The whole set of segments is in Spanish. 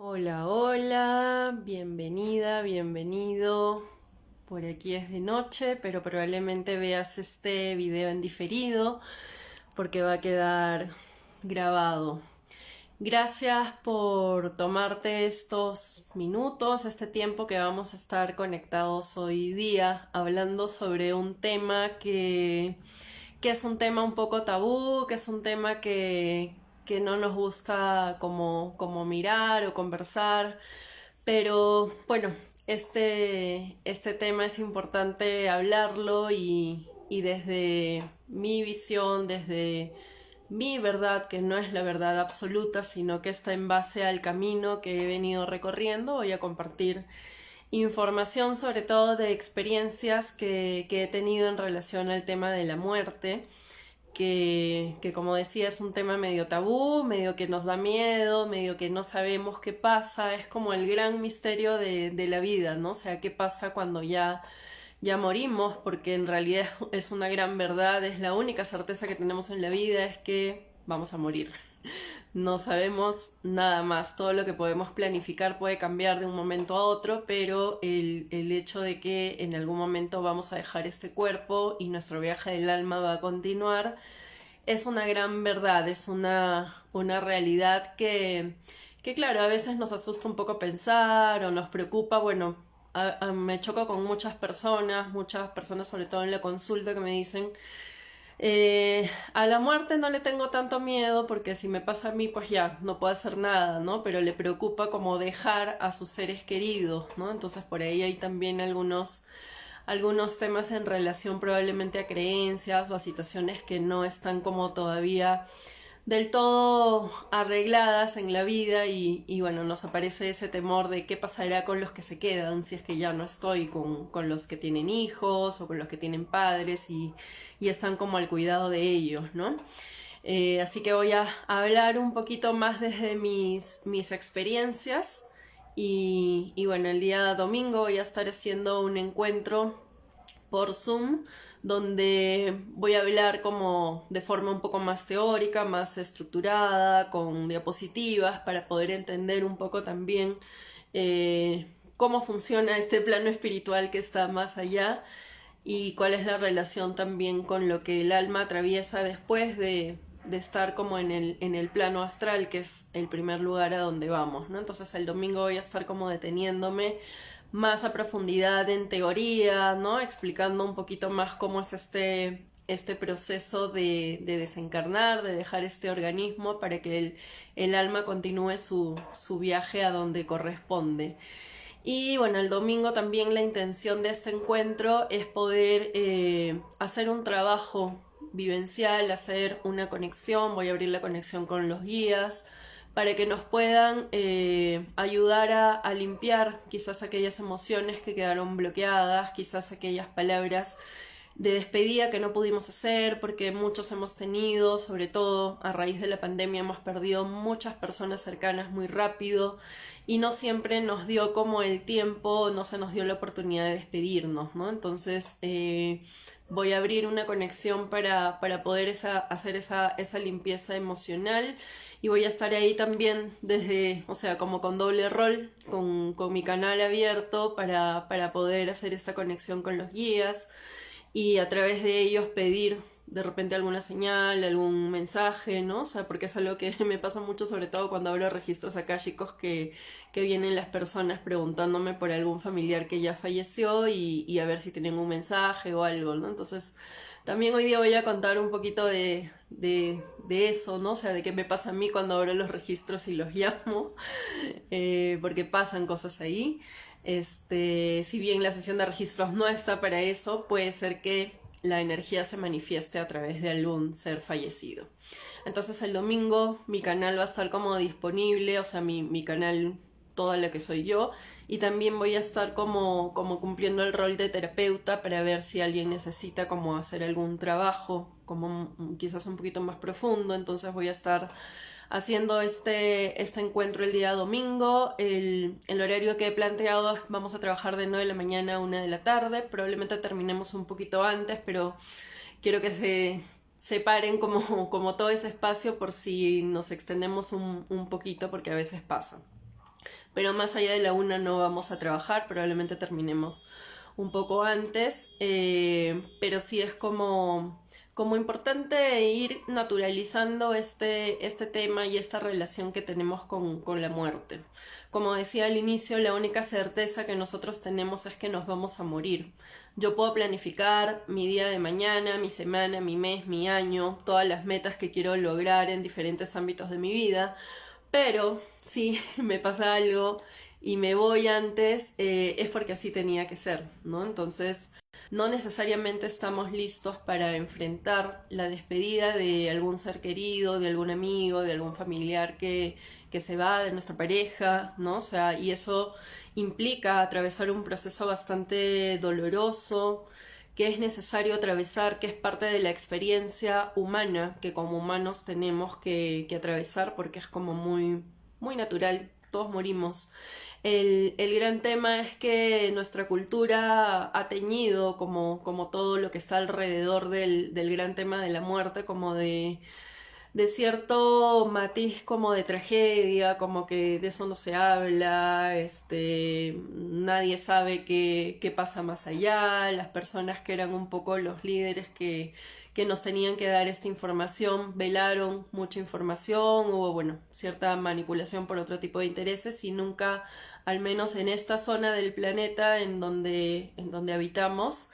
Hola, hola, bienvenida, bienvenido. Por aquí es de noche, pero probablemente veas este video en diferido porque va a quedar grabado. Gracias por tomarte estos minutos, este tiempo que vamos a estar conectados hoy día, hablando sobre un tema que es un tema un poco tabú, que es un tema que no nos gusta como mirar o conversar, pero bueno, este tema es importante hablarlo y desde mi visión, desde mi verdad, que no es la verdad absoluta, sino que está en base al camino que he venido recorriendo, voy a compartir información sobre todo de experiencias que he tenido en relación al tema de la muerte, que como decía es un tema medio tabú, medio que nos da miedo, medio que no sabemos qué pasa, es como el gran misterio de la vida, ¿no? O sea, qué pasa cuando ya morimos, porque en realidad es una gran verdad, es la única certeza que tenemos en la vida, es que vamos a morir. No sabemos nada más, todo lo que podemos planificar puede cambiar de un momento a otro, pero el hecho de que en algún momento vamos a dejar este cuerpo y nuestro viaje del alma va a continuar, es una gran verdad, es una realidad que claro, a veces nos asusta un poco pensar o nos preocupa, bueno, me choco con muchas personas sobre todo en la consulta que me dicen a la muerte no le tengo tanto miedo porque si me pasa a mí pues ya no puedo hacer nada, ¿no? Pero le preocupa como dejar a sus seres queridos, ¿no? Entonces por ahí hay también algunos temas en relación probablemente a creencias o a situaciones que no están como todavía del todo arregladas en la vida y bueno, nos aparece ese temor de qué pasará con los que se quedan si es que ya no estoy con los que tienen hijos o con los que tienen padres y están como al cuidado de ellos, ¿no? Así que voy a hablar un poquito más desde mis experiencias y bueno, el día domingo voy a estar haciendo un encuentro por Zoom, donde voy a hablar como de forma un poco más teórica, más estructurada, con diapositivas, para poder entender un poco también cómo funciona este plano espiritual que está más allá y cuál es la relación también con lo que el alma atraviesa después de estar como en el plano astral, que es el primer lugar a donde vamos, ¿no? Entonces el domingo voy a estar como deteniéndome más a profundidad en teoría, ¿no? Explicando un poquito más cómo es este proceso de desencarnar, de dejar este organismo para que el alma continúe su viaje a donde corresponde. Y bueno, el domingo también la intención de este encuentro es poder hacer un trabajo vivencial, hacer una conexión, voy a abrir la conexión con los guías para que nos puedan ayudar a limpiar quizás aquellas emociones que quedaron bloqueadas, quizás aquellas palabras de despedida que no pudimos hacer porque muchos hemos tenido, sobre todo a raíz de la pandemia hemos perdido muchas personas cercanas muy rápido y no siempre nos dio como el tiempo, no se nos dio la oportunidad de despedirnos, ¿no? Entonces voy a abrir una conexión para poder hacer esa limpieza emocional y voy a estar ahí también desde, o sea, como con doble rol, con mi canal abierto para poder hacer esta conexión con los guías y a través de ellos pedir de repente alguna señal, algún mensaje, ¿no? O sea, porque es algo que me pasa mucho, sobre todo cuando abro registros akáshicos que vienen las personas preguntándome por algún familiar que ya falleció y a ver si tienen un mensaje o algo, ¿no? Entonces, también hoy día voy a contar un poquito de eso, ¿no? O sea, de qué me pasa a mí cuando abro los registros y los llamo, porque pasan cosas ahí. Si bien la sesión de registros no está para eso, puede ser que la energía se manifieste a través de algún ser fallecido. Entonces el domingo mi canal va a estar como disponible, o sea, mi canal toda la que soy yo, y también voy a estar como cumpliendo el rol de terapeuta para ver si alguien necesita como hacer algún trabajo, como quizás un poquito más profundo, entonces voy a estar haciendo este encuentro el día domingo. El horario que he planteado es vamos a trabajar de 9 de la mañana a 1 de la tarde, probablemente terminemos un poquito antes, pero quiero que se separen como todo ese espacio por si nos extendemos un poquito porque a veces pasa. pero más allá de la 1 no vamos a trabajar, probablemente terminemos un poco antes, pero sí es como importante ir naturalizando este tema y esta relación que tenemos con la muerte. Como decía al inicio, la única certeza que nosotros tenemos es que nos vamos a morir. Yo puedo planificar mi día de mañana, mi semana, mi mes, mi año, todas las metas que quiero lograr en diferentes ámbitos de mi vida, pero si me pasa algo y me voy antes, es porque así tenía que ser, ¿no? Entonces, no necesariamente estamos listos para enfrentar la despedida de algún ser querido, de algún amigo, de algún familiar que se va, de nuestra pareja, ¿no? O sea, y eso implica atravesar un proceso bastante doloroso, que es necesario atravesar, que es parte de la experiencia humana que como humanos tenemos que atravesar, porque es como muy natural, todos morimos. El gran tema es que nuestra cultura ha teñido como todo lo que está alrededor del gran tema de la muerte, como de cierto matiz como de tragedia, como que de eso no se habla, nadie sabe qué pasa más allá, las personas que eran un poco los líderes que nos tenían que dar esta información velaron mucha información, hubo, bueno, cierta manipulación por otro tipo de intereses y nunca, al menos en esta zona del planeta en donde habitamos,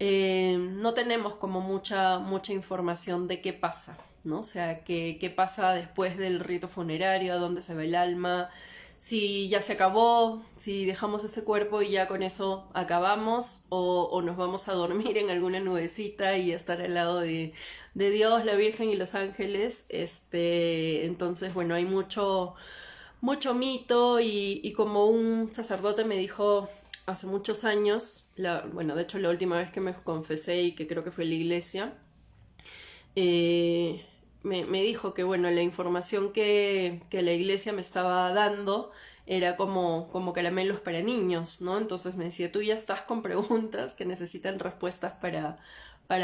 no tenemos como mucha información de qué pasa, ¿no? O sea, qué pasa después del rito funerario, a dónde se va el alma, si ya se acabó, si dejamos ese cuerpo y ya con eso acabamos, o nos vamos a dormir en alguna nubecita y estar al lado de Dios, la Virgen y los ángeles. Entonces, bueno, hay mucho mito y como un sacerdote me dijo hace muchos años, bueno, de hecho la última vez que me confesé y que creo que fue en la iglesia, me dijo que bueno, la información que la iglesia me estaba dando era como caramelos para niños, ¿no? Entonces me decía, tú ya estás con preguntas que necesitan respuestas para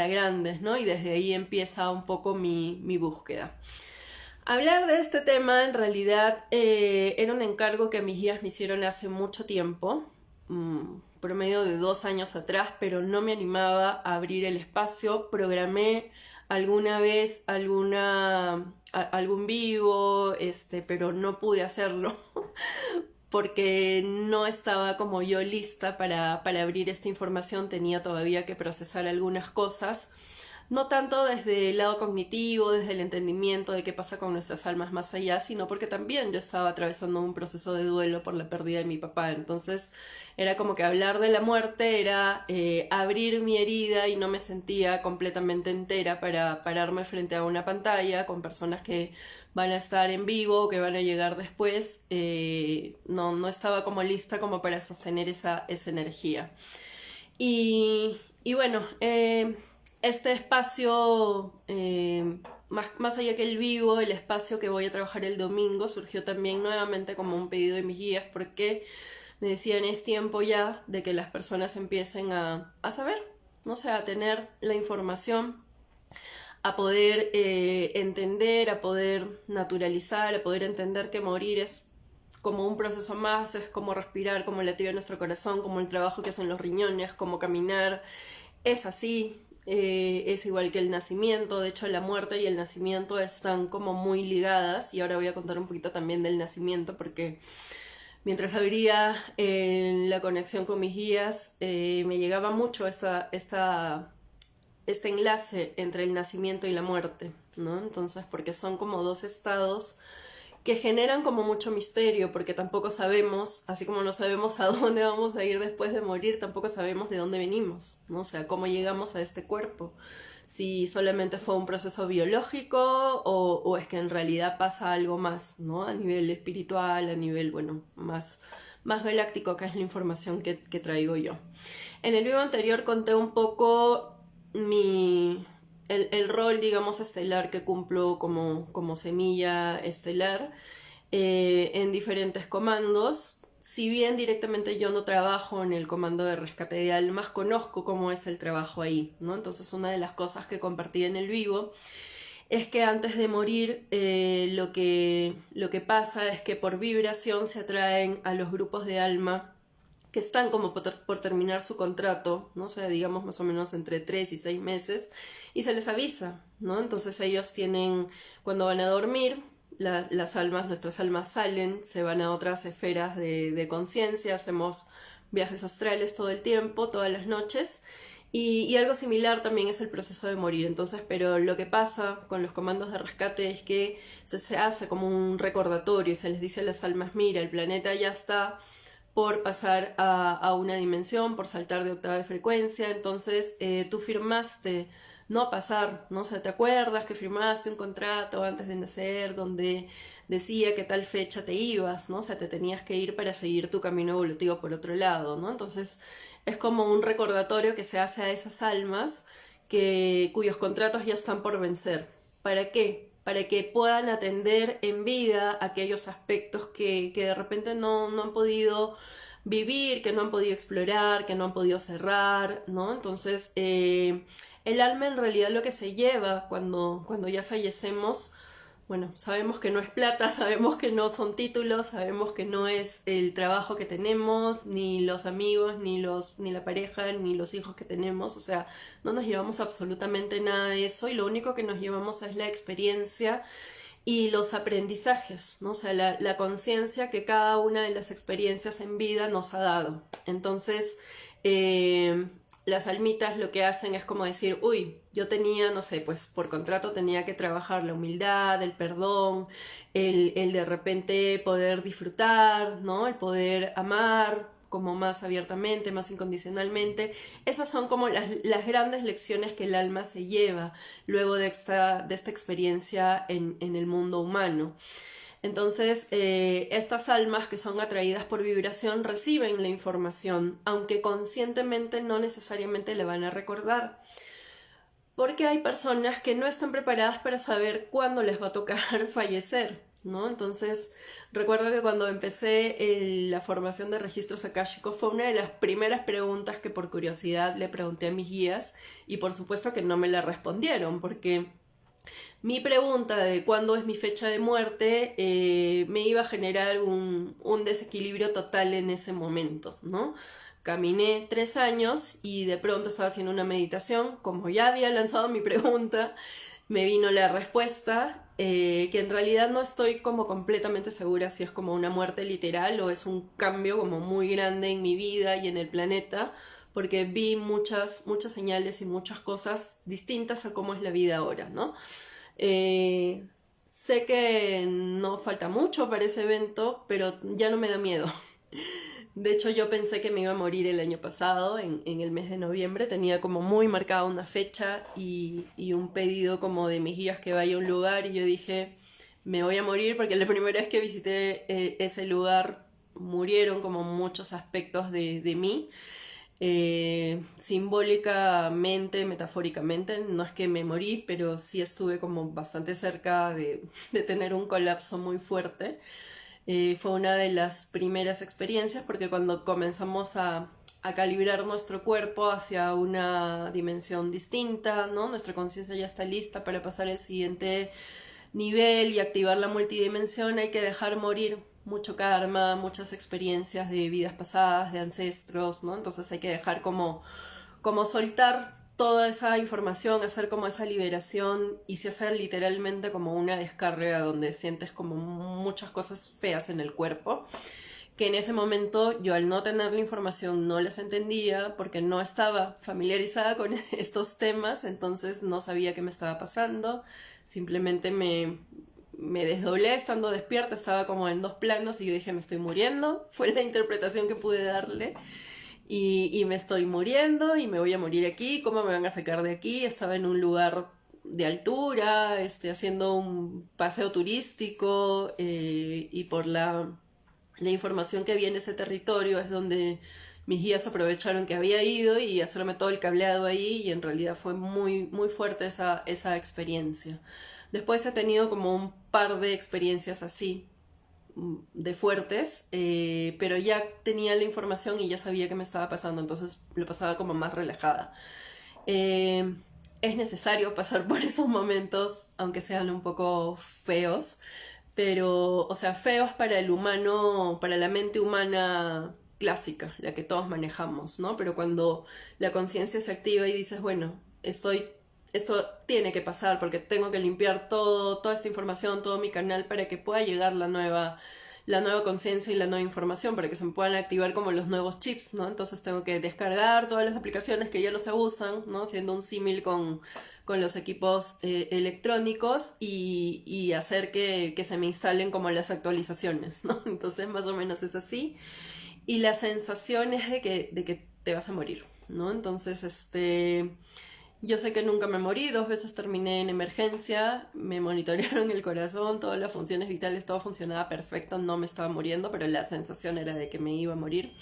grandes, ¿no? Y desde ahí empieza un poco mi búsqueda. Hablar de este tema en realidad era un encargo que mis guías me hicieron hace mucho tiempo, promedio de 2 años atrás, pero no me animaba a abrir el espacio. Programé alguna vez algún vivo, pero no pude hacerlo porque no estaba como yo lista para abrir esta información, tenía todavía que procesar algunas cosas, no tanto desde el lado cognitivo, desde el entendimiento de qué pasa con nuestras almas más allá, sino porque también yo estaba atravesando un proceso de duelo por la pérdida de mi papá. Entonces era como que hablar de la muerte era abrir mi herida y no me sentía completamente entera para pararme frente a una pantalla con personas que van a estar en vivo, que van a llegar después. No estaba como lista como para sostener esa energía. Y bueno, este espacio, más allá que el vivo, el espacio que voy a trabajar el domingo, surgió también nuevamente como un pedido de mis guías, porque me decían, es tiempo ya de que las personas empiecen a saber, no sé, a tener la información, a poder entender, a poder naturalizar, a poder entender que morir es como un proceso más, es como respirar, como latir de nuestro corazón, como el trabajo que hacen los riñones, como caminar, es así. Es igual que el nacimiento, de hecho la muerte y el nacimiento están como muy ligadas, y ahora voy a contar un poquito también del nacimiento porque mientras abría la conexión con mis guías me llegaba mucho este enlace entre el nacimiento y la muerte, ¿no? Entonces, porque son como dos estados que generan como mucho misterio, porque tampoco sabemos, así como no sabemos a dónde vamos a ir después de morir, tampoco sabemos de dónde venimos, ¿no? O sea, cómo llegamos a este cuerpo. Si solamente fue un proceso biológico o es que en realidad pasa algo más, ¿no? A nivel espiritual, a nivel, bueno, más galáctico, que es la información que traigo yo. En el video anterior conté un poco el rol, digamos, estelar que cumplo como semilla estelar en diferentes comandos. Si bien directamente yo no trabajo en el comando de rescate de almas, conozco cómo es el trabajo ahí, ¿no? Entonces una de las cosas que compartí en el vivo es que antes de morir lo que pasa es que por vibración se atraen a los grupos de alma que están como por terminar su contrato, ¿no? O sea, digamos más o menos entre 3 y 6 meses, y se les avisa, ¿no? Entonces ellos tienen, cuando van a dormir, las almas, nuestras almas salen, se van a otras esferas de conciencia, hacemos viajes astrales todo el tiempo, todas las noches, y algo similar también es el proceso de morir. Entonces, pero lo que pasa con los comandos de rescate es que se hace como un recordatorio y se les dice a las almas, mira, el planeta ya está por pasar a una dimensión, por saltar de octava de frecuencia, entonces tú firmaste no pasar, ¿no? O sea, ¿te acuerdas que firmaste un contrato antes de nacer donde decía que tal fecha te ibas, ¿no? O sea, te tenías que ir para seguir tu camino evolutivo por otro lado, ¿no? Entonces es como un recordatorio que se hace a esas almas cuyos contratos ya están por vencer. ¿Para qué? Para que puedan atender en vida aquellos aspectos que de repente no han podido vivir, que no han podido explorar, que no han podido cerrar, ¿no? Entonces, el alma en realidad lo que se lleva cuando ya fallecemos, bueno, sabemos que no es plata, sabemos que no son títulos, sabemos que no es el trabajo que tenemos, ni los amigos, ni la pareja, ni los hijos que tenemos, o sea, no nos llevamos absolutamente nada de eso y lo único que nos llevamos es la experiencia y los aprendizajes, ¿no? O sea, la conciencia que cada una de las experiencias en vida nos ha dado. Entonces, las almitas lo que hacen es como decir, uy, yo tenía, no sé, pues por contrato tenía que trabajar la humildad, el perdón, el de repente poder disfrutar, ¿no? El poder amar como más abiertamente, más incondicionalmente. Esas son como las grandes lecciones que el alma se lleva luego de esta experiencia en el mundo humano. Entonces, estas almas que son atraídas por vibración reciben la información, aunque conscientemente no necesariamente la van a recordar. Porque hay personas que no están preparadas para saber cuándo les va a tocar fallecer, ¿no? Entonces, recuerdo que cuando empecé la formación de registros akáshicos fue una de las primeras preguntas que por curiosidad le pregunté a mis guías y por supuesto que no me la respondieron porque mi pregunta de cuándo es mi fecha de muerte me iba a generar un desequilibrio total en ese momento, ¿no? Caminé 3 años y de pronto estaba haciendo una meditación, como ya había lanzado mi pregunta, me vino la respuesta, que en realidad no estoy como completamente segura si es como una muerte literal o es un cambio como muy grande en mi vida y en el planeta, porque vi muchas señales y muchas cosas distintas a cómo es la vida ahora, ¿no? Sé que no falta mucho para ese evento, pero ya no me da miedo. De hecho, yo pensé que me iba a morir el año pasado, en el mes de noviembre. Tenía como muy marcada una fecha y un pedido como de mis guías que vaya a un lugar y yo dije, me voy a morir porque la primera vez que visité ese lugar murieron como muchos aspectos de mí. Simbólicamente, metafóricamente, no es que me morí, pero sí estuve como bastante cerca de tener un colapso muy fuerte. Fue una de las primeras experiencias porque cuando comenzamos a calibrar nuestro cuerpo hacia una dimensión distinta, ¿no? Nuestra conciencia ya está lista para pasar al siguiente nivel y activar la multidimensión, hay que dejar morir mucho karma, muchas experiencias de vidas pasadas, de ancestros, ¿no? Entonces hay que dejar como soltar toda esa información, hacer como esa liberación y se hace literalmente como una descarga donde sientes como muchas cosas feas en el cuerpo, que en ese momento yo al no tener la información no las entendía porque no estaba familiarizada con estos temas, entonces no sabía qué me estaba pasando, simplemente me desdoblé estando despierta, estaba como en 2 planos y yo dije me estoy muriendo, fue la interpretación que pude darle. Y me estoy muriendo y me voy a morir aquí, ¿cómo me van a sacar de aquí? Estaba en un lugar de altura, haciendo un paseo turístico y por la información que había en ese territorio es donde mis guías aprovecharon que había ido y hacerme todo el cableado ahí y en realidad fue muy, muy fuerte esa experiencia. Después he tenido como un par de experiencias así, de fuertes, pero ya tenía la información y ya sabía qué me estaba pasando, entonces lo pasaba como más relajada. es necesario pasar por esos momentos, aunque sean un poco feos, pero, o sea, feos para el humano, para la mente humana clásica, la que todos manejamos, ¿no? Pero cuando la conciencia se activa y dices, bueno, esto tiene que pasar porque tengo que limpiar toda esta información, todo mi canal para que pueda llegar la nueva conciencia y la nueva información para que se me puedan activar como los nuevos chips, ¿no? Entonces tengo que descargar todas las aplicaciones que ya no se usan, ¿no? Haciendo un símil con los equipos electrónicos y hacer que se me instalen como las actualizaciones, ¿no? Entonces más o menos es así. Y la sensación es de que te vas a morir, ¿no? Entonces, yo sé que nunca me morí, 2 veces terminé en emergencia, me monitorearon el corazón, todas las funciones vitales, todo funcionaba perfecto, no me estaba muriendo, pero la sensación era de que me iba a morir.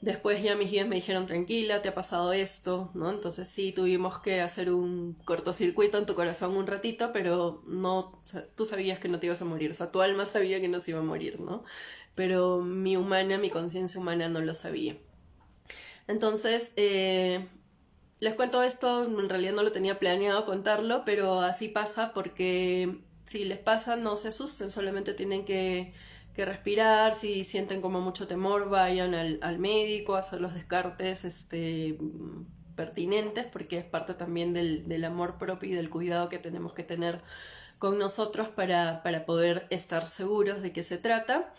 Después ya mis guías me dijeron, tranquila, te ha pasado esto, ¿no? Entonces sí, tuvimos que hacer un cortocircuito en tu corazón un ratito, pero no, o sea, tú sabías que no te ibas a morir, o sea, tu alma sabía que no se iba a morir, ¿no? Pero mi conciencia humana no lo sabía. Entonces, les cuento esto, en realidad no lo tenía planeado contarlo, pero así pasa porque si les pasa no se asusten, solamente tienen que respirar, si sienten como mucho temor vayan al médico a hacer los descartes pertinentes porque es parte también del amor propio y del cuidado que tenemos que tener con nosotros para poder estar seguros de qué se trata.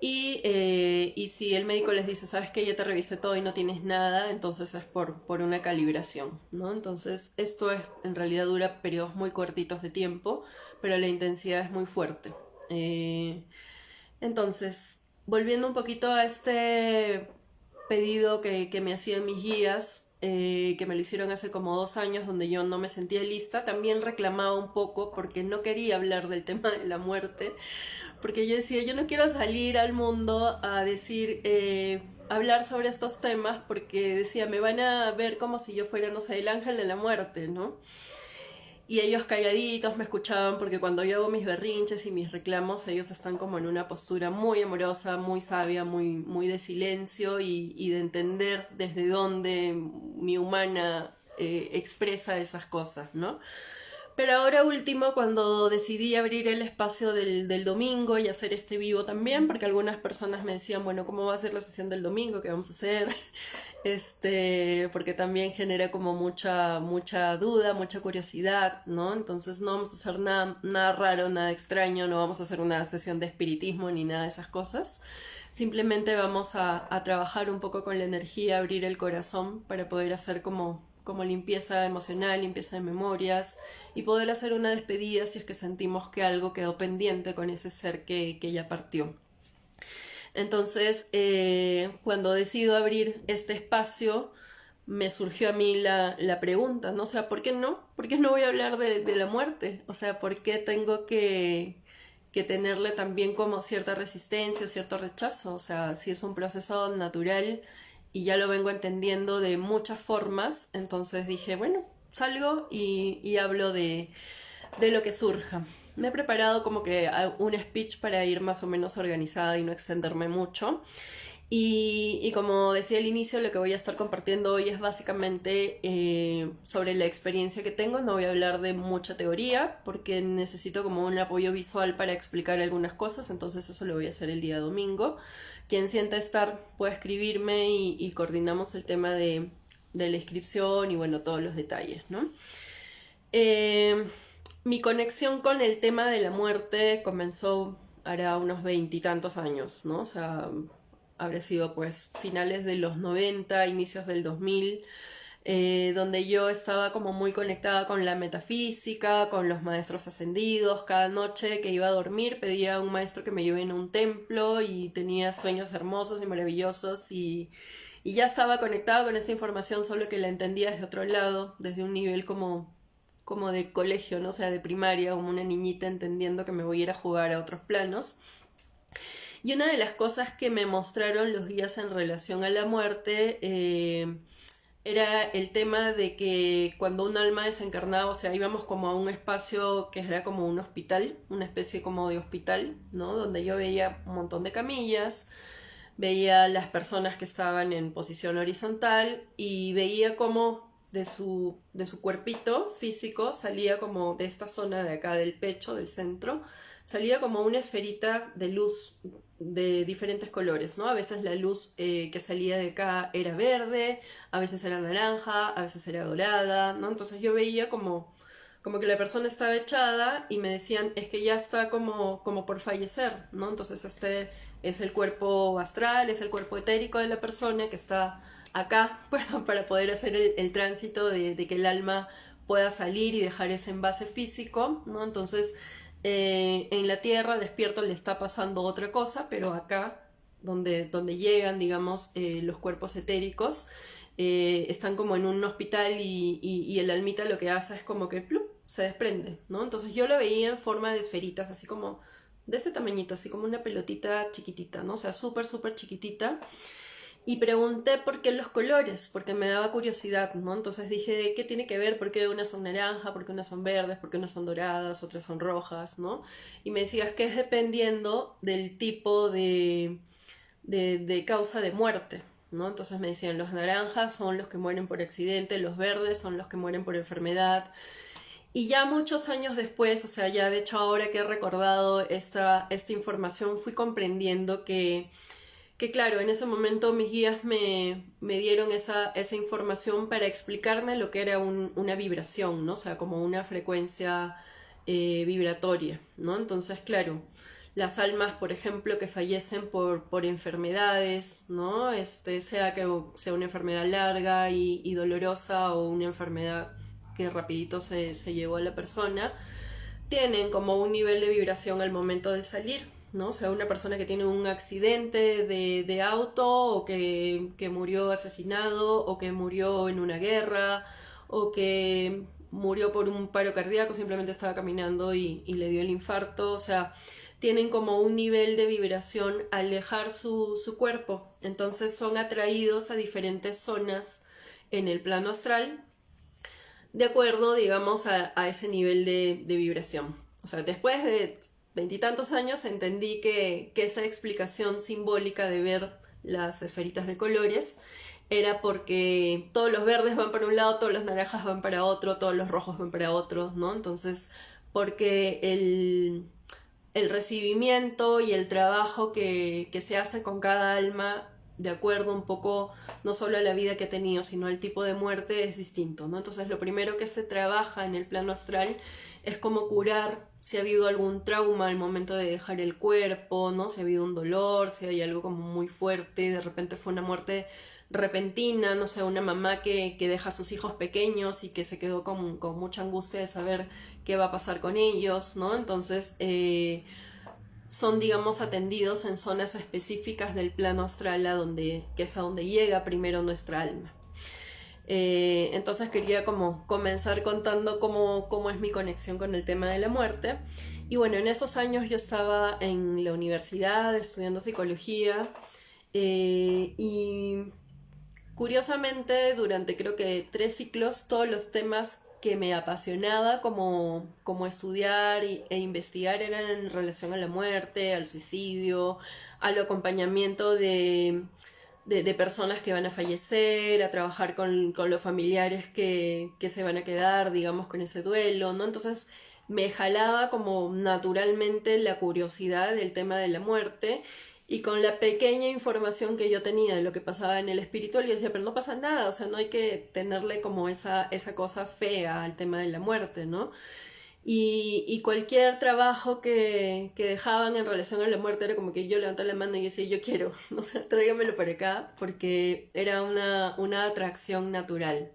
Y si el médico les dice, sabes que ya te revisé todo y no tienes nada, entonces es por una calibración, ¿no? Entonces esto en realidad dura periodos muy cortitos de tiempo, pero la intensidad es muy fuerte. Entonces, volviendo un poquito a este pedido que me hacían mis guías, que me lo hicieron hace como 2 años, donde yo no me sentía lista, también reclamaba un poco porque no quería hablar del tema de la muerte, porque yo decía, yo no quiero salir al mundo a decir, hablar sobre estos temas, porque decía, me van a ver como si yo fuera, no sé, el ángel de la muerte, ¿no? Y ellos calladitos me escuchaban porque cuando yo hago mis berrinches y mis reclamos, ellos están como en una postura muy amorosa, muy sabia, muy de silencio y de entender desde dónde mi humana expresa esas cosas, ¿no? Pero ahora último, cuando decidí abrir el espacio del domingo y hacer este vivo también, porque algunas personas me decían, bueno, ¿cómo va a ser la sesión del domingo? ¿Qué vamos a hacer? Porque también genera como mucha duda, mucha curiosidad, ¿no? Entonces no vamos a hacer nada raro, nada extraño, no vamos a hacer una sesión de espiritismo ni nada de esas cosas. Simplemente vamos a trabajar un poco con la energía, abrir el corazón para poder hacer como limpieza emocional, limpieza de memorias y poder hacer una despedida si es que sentimos que algo quedó pendiente con ese ser que ya partió. Entonces, cuando decido abrir este espacio, me surgió a mí la pregunta, ¿no? O sea, ¿por qué no? ¿Por qué no voy a hablar de la muerte? O sea, ¿por qué tengo que tenerle también como cierta resistencia o cierto rechazo? O sea, si es un proceso natural y ya lo vengo entendiendo de muchas formas, entonces dije, bueno, salgo y hablo de lo que surja. Me he preparado como que un speech para ir más o menos organizada y no extenderme mucho. Y como decía al inicio, lo que voy a estar compartiendo hoy es básicamente sobre la experiencia que tengo. No voy a hablar de mucha teoría porque necesito como un apoyo visual para explicar algunas cosas, entonces eso lo voy a hacer el día domingo. Quien sienta estar puede escribirme y coordinamos el tema de la inscripción y bueno, todos los detalles, ¿no? Mi conexión con el tema de la muerte comenzó hará unos 20 y tantos años, ¿no? O sea, habrá sido pues finales de los 90, inicios del 2000, donde yo estaba como muy conectada con la metafísica, con los maestros ascendidos. Cada noche que iba a dormir pedía a un maestro que me lleve a un templo y tenía sueños hermosos y maravillosos y ya estaba conectada con esta información, solo que la entendía desde otro lado, desde un nivel como de colegio, ¿no? O sea, de primaria, como una niñita entendiendo que me voy a ir a jugar a otros planos. Y una de las cosas que me mostraron los guías en relación a la muerte era el tema de que cuando un alma desencarnaba, o sea, íbamos como a un espacio que era como un hospital, una especie como de hospital, ¿no? Donde yo veía un montón de camillas, veía las personas que estaban en posición horizontal y veía cómo de su cuerpito físico salía como de esta zona de acá del pecho, del centro, salía como una esferita de luz de diferentes colores, ¿no? A veces la luz que salía de acá era verde, a veces era naranja, a veces era dorada, ¿no? Entonces yo veía como que la persona estaba echada y me decían, es que ya está como por fallecer, ¿no? Entonces este es el cuerpo astral, es el cuerpo etérico de la persona que está acá para poder hacer el tránsito de que el alma pueda salir y dejar ese envase físico, ¿no? Entonces en la Tierra despierto le está pasando otra cosa, pero acá donde llegan, digamos, los cuerpos etéricos, están como en un hospital y el almita lo que hace es como que ¡plup! Se desprende, ¿no? Entonces yo lo veía en forma de esferitas, así como de este tamañito, así como una pelotita chiquitita, ¿no? O sea, súper, súper chiquitita. Y pregunté por qué los colores, porque me daba curiosidad, ¿no? Entonces dije, ¿qué tiene que ver? ¿Por qué unas son naranja? ¿Por qué unas son verdes? ¿Por qué unas son doradas? Otras son rojas, ¿no? Y me decías que es dependiendo del tipo de causa de muerte, ¿no? Entonces me decían, los naranjas son los que mueren por accidente, los verdes son los que mueren por enfermedad. Y ya muchos años después, o sea, ya de hecho ahora que he recordado esta información, fui comprendiendo que claro, en ese momento mis guías me dieron esa información para explicarme lo que era una vibración, ¿no? O sea, como una frecuencia vibratoria, ¿no? Entonces, claro, las almas, por ejemplo, que fallecen por enfermedades, ¿no? Sea que sea una enfermedad larga y dolorosa o una enfermedad que rapidito se llevó a la persona, tienen como un nivel de vibración al momento de salir, ¿no? O sea, una persona que tiene un accidente de auto o que murió asesinado o que murió en una guerra o que murió por un paro cardíaco, simplemente estaba caminando y le dio el infarto, o sea, tienen como un nivel de vibración al dejar su cuerpo, entonces son atraídos a diferentes zonas en el plano astral de acuerdo, digamos, a ese nivel de vibración. O sea, después de veintitantos años entendí que esa explicación simbólica de ver las esferitas de colores era porque todos los verdes van para un lado, todos los naranjas van para otro, todos los rojos van para otro, ¿no? Entonces, porque el recibimiento y el trabajo que se hace con cada alma de acuerdo un poco no solo a la vida que ha tenido, sino al tipo de muerte es distinto, ¿no? Entonces lo primero que se trabaja en el plano astral es como curar si ha habido algún trauma al momento de dejar el cuerpo, ¿no? Si ha habido un dolor, si hay algo como muy fuerte, de repente fue una muerte repentina, no sé, una mamá que deja a sus hijos pequeños y que se quedó con mucha angustia de saber qué va a pasar con ellos, ¿no? Entonces son, digamos, atendidos en zonas específicas del plano astral que es a donde llega primero nuestra alma. Entonces quería como comenzar contando cómo es mi conexión con el tema de la muerte. Y bueno, en esos años yo estaba en la universidad estudiando psicología y curiosamente durante creo que 3 ciclos todos los temas que me apasionaba como estudiar e investigar eran en relación a la muerte, al suicidio, al acompañamiento de personas que van a fallecer, a trabajar con los familiares que se van a quedar, digamos, con ese duelo, ¿no? Entonces me jalaba como naturalmente la curiosidad del tema de la muerte y con la pequeña información que yo tenía de lo que pasaba en el espiritual, yo decía, pero no pasa nada, o sea, no hay que tenerle como esa cosa fea al tema de la muerte, ¿no? Y cualquier trabajo que dejaban en relación a la muerte era como que yo levantaba la mano y decía, yo quiero, o sea, tráigamelo para acá, porque era una atracción natural.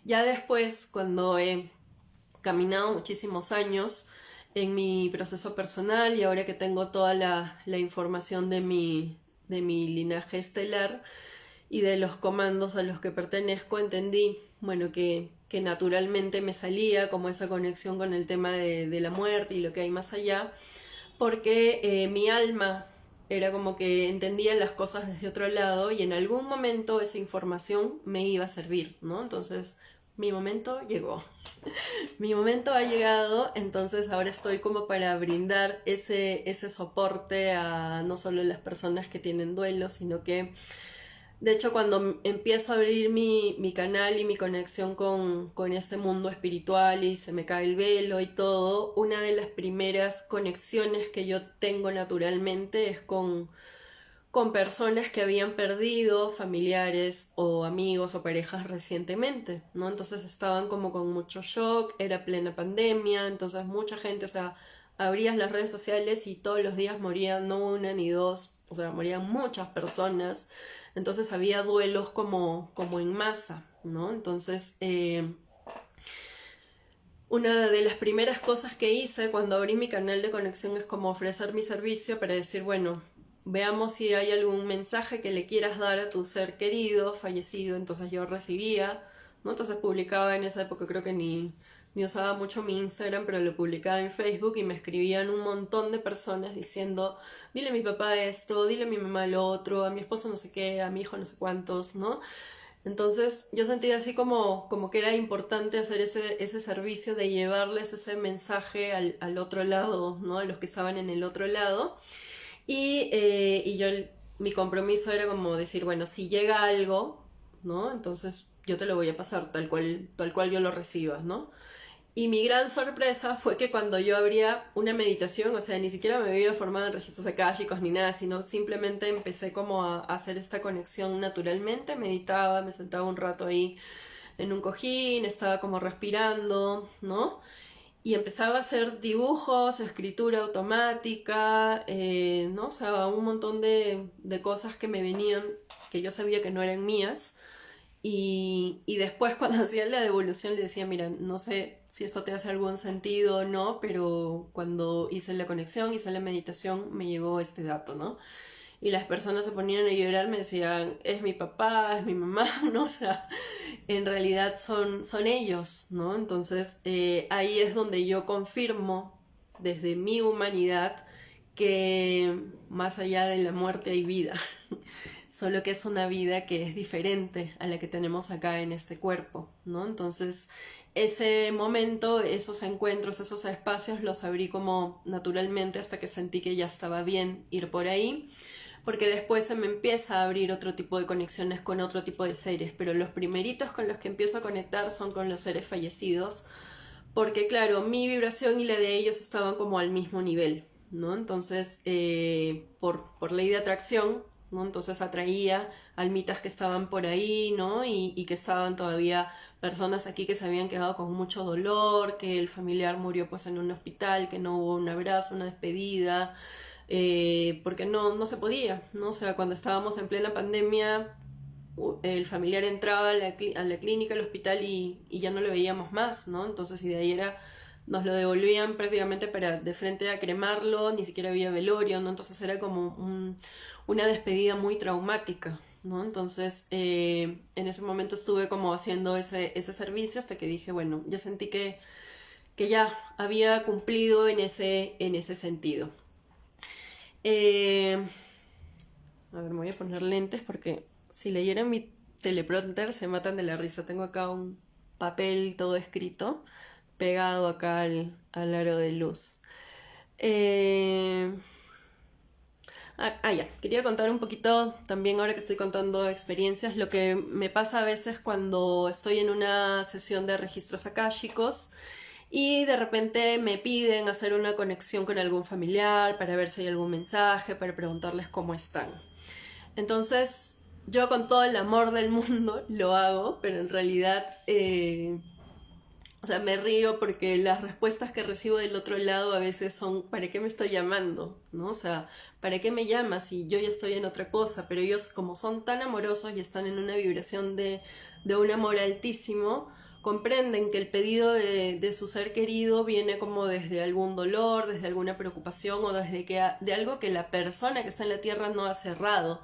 Ya después, cuando he caminado muchísimos años en mi proceso personal y ahora que tengo toda la información de mi linaje estelar y de los comandos a los que pertenezco, entendí, bueno, que naturalmente me salía como esa conexión con el tema de la muerte y lo que hay más allá, porque mi alma era como que entendía las cosas desde otro lado y en algún momento esa información me iba a servir, ¿no? Entonces mi momento llegó. Mi momento ha llegado, entonces ahora estoy como para brindar ese soporte a no solo las personas que tienen duelo, sino que De hecho, cuando empiezo a abrir mi canal y mi conexión con este mundo espiritual y se me cae el velo y todo, una de las primeras conexiones que yo tengo naturalmente es con personas que habían perdido familiares o amigos o parejas recientemente, ¿no? Entonces estaban como con mucho shock, era plena pandemia, entonces mucha gente, o sea, abrías las redes sociales y todos los días morían no una ni dos, o sea, morían muchas personas, entonces había duelos como en masa, ¿no? Entonces, una de las primeras cosas que hice cuando abrí mi canal de conexión es como ofrecer mi servicio para decir, bueno, veamos si hay algún mensaje que le quieras dar a tu ser querido, fallecido. Entonces yo recibía, ¿no? Entonces publicaba en esa época, creo que ni usaba mucho mi Instagram, pero lo publicaba en Facebook y me escribían un montón de personas diciendo, dile a mi papá esto, dile a mi mamá lo otro, a mi esposo no sé qué, a mi hijo no sé cuántos, ¿no? Entonces yo sentía así como que era importante hacer ese servicio de llevarles ese mensaje al otro lado, ¿no? A los que estaban en el otro lado. Y yo, mi compromiso era como decir, bueno, si llega algo, ¿no? Entonces yo te lo voy a pasar tal cual yo lo reciba, ¿no? Y mi gran sorpresa fue que cuando yo abría una meditación, o sea, ni siquiera me había formado en registros akáshicos ni nada, sino simplemente empecé como a hacer esta conexión naturalmente, meditaba, me sentaba un rato ahí en un cojín, estaba como respirando, ¿no? Y empezaba a hacer dibujos, escritura automática, ¿no? O sea, un montón de cosas que me venían, que yo sabía que no eran mías. Y después cuando hacía la devolución le decía, mira, no sé si esto te hace algún sentido o no, pero cuando hice la conexión, hice la meditación, me llegó este dato, ¿no? Y las personas se ponían a llorar, me decían, es mi papá, es mi mamá, ¿no? O sea, en realidad son ellos, ¿no? Entonces ahí es donde yo confirmo desde mi humanidad que más allá de la muerte hay vida, solo que es una vida que es diferente a la que tenemos acá en este cuerpo, ¿no? Entonces ese momento, esos encuentros, esos espacios los abrí como naturalmente hasta que sentí que ya estaba bien ir por ahí, porque después se me empieza a abrir otro tipo de conexiones con otro tipo de seres, pero los primeritos con los que empiezo a conectar son con los seres fallecidos, porque claro, mi vibración y la de ellos estaban como al mismo nivel, ¿no? Entonces, por ley de atracción, ¿no? Entonces atraía almitas que estaban por ahí, ¿no? Y que estaban todavía personas aquí que se habían quedado con mucho dolor, que el familiar murió pues en un hospital, que no hubo un abrazo, una despedida, porque no se podía, ¿no? O sea, cuando estábamos en plena pandemia, el familiar entraba a la clínica, al hospital y ya no lo veíamos más, ¿no? Entonces, y de ahí nos lo devolvían prácticamente para de frente a cremarlo, ni siquiera había velorio, ¿no? Entonces era como una despedida muy traumática, ¿no? Entonces, en ese momento estuve como haciendo ese servicio hasta que dije, bueno, ya sentí que ya había cumplido en ese sentido. A ver, me voy a poner lentes porque si leyeran mi teleprompter se matan de la risa. Tengo acá un papel todo escrito pegado acá al aro de luz. Ya, quería contar un poquito también ahora que estoy contando experiencias, lo que me pasa a veces cuando estoy en una sesión de registros akáshicos y de repente me piden hacer una conexión con algún familiar para ver si hay algún mensaje, para preguntarles cómo están. Entonces, yo con todo el amor del mundo lo hago, pero en realidad, o sea, me río porque las respuestas que recibo del otro lado a veces son, ¿para qué me estoy llamando? ¿No? O sea, ¿para qué me llamas si yo ya estoy en otra cosa? Pero ellos, como son tan amorosos y están en una vibración de un amor altísimo, comprenden que el pedido de su ser querido viene como desde algún dolor, desde alguna preocupación o desde de algo que la persona que está en la tierra no ha cerrado,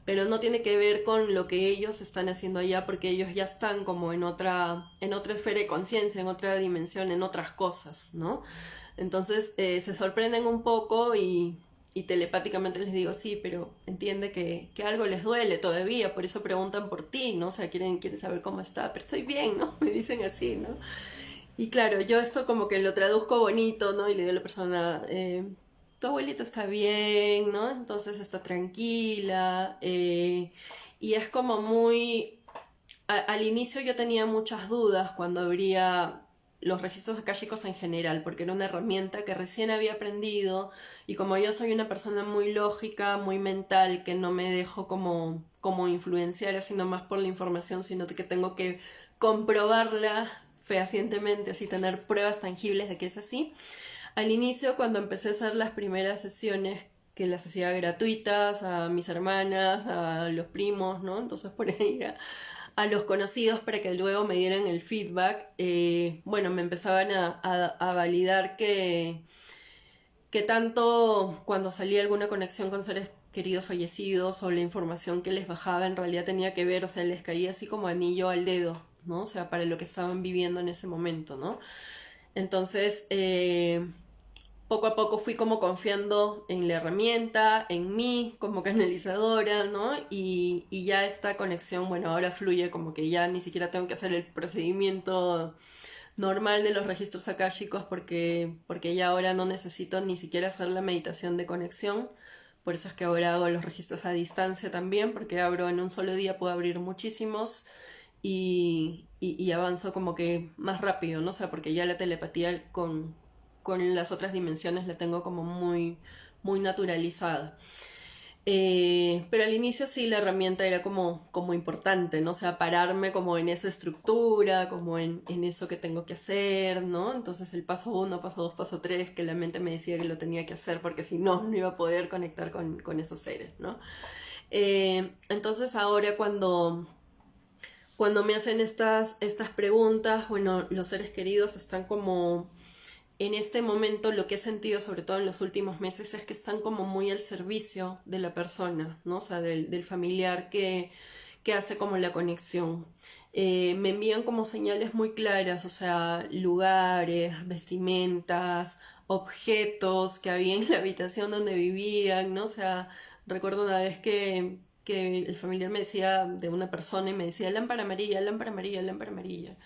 pero no tiene que ver con lo que ellos están haciendo allá porque ellos ya están como en otra esfera de conciencia, en otra dimensión, en otras cosas, ¿no? Entonces se sorprenden un poco y telepáticamente les digo, sí, pero entiende que algo les duele todavía, por eso preguntan por ti, ¿no? O sea, quieren saber cómo está, pero estoy bien, ¿no? Me dicen así, ¿no? Y claro, yo esto como que lo traduzco bonito, ¿no? Y le digo a la persona, tu abuelita está bien, ¿no? Entonces está tranquila. Y es como muy... al inicio yo tenía muchas dudas cuando abría los registros akáshicos en general, porque era una herramienta que recién había aprendido y como yo soy una persona muy lógica, muy mental, que no me dejo como influenciar, sino más por la información, sino que tengo que comprobarla fehacientemente, así tener pruebas tangibles de que es así. Al inicio, cuando empecé a hacer las primeras sesiones, que las hacía gratuitas a mis hermanas, a los primos, ¿no? Entonces por ahí a los conocidos para que luego me dieran el feedback, bueno, me empezaban a validar que tanto cuando salía alguna conexión con seres queridos fallecidos o la información que les bajaba en realidad tenía que ver, o sea, les caía así como anillo al dedo, ¿no? O sea, para lo que estaban viviendo en ese momento, ¿no? Entonces, poco a poco fui como confiando en la herramienta, en mí como canalizadora, ¿no? Y ya esta conexión, bueno, ahora fluye como que ya ni siquiera tengo que hacer el procedimiento normal de los registros akáshicos porque ya ahora no necesito ni siquiera hacer la meditación de conexión. Por eso es que ahora hago los registros a distancia también, porque abro en un solo día, puedo abrir muchísimos y avanzo como que más rápido, ¿no? O sea, porque ya la telepatía con las otras dimensiones la tengo como muy naturalizada. Pero al inicio sí la herramienta era como importante, ¿no? O sea, pararme como en esa estructura, como en eso que tengo que hacer, ¿no? Entonces el paso 1, paso 2, paso 3, que la mente me decía que lo tenía que hacer porque si no, no iba a poder conectar con esos seres, ¿no? Entonces ahora cuando me hacen estas preguntas, bueno, los seres queridos están como en este momento lo que he sentido, sobre todo en los últimos meses, es que están como muy al servicio de la persona, ¿no? O sea, del familiar que hace como la conexión. Me envían como señales muy claras, o sea, lugares, vestimentas, objetos que había en la habitación donde vivían, ¿no? O sea, recuerdo una vez que el familiar me decía de una persona y me decía lámpara amarilla, lámpara amarilla, lámpara amarilla.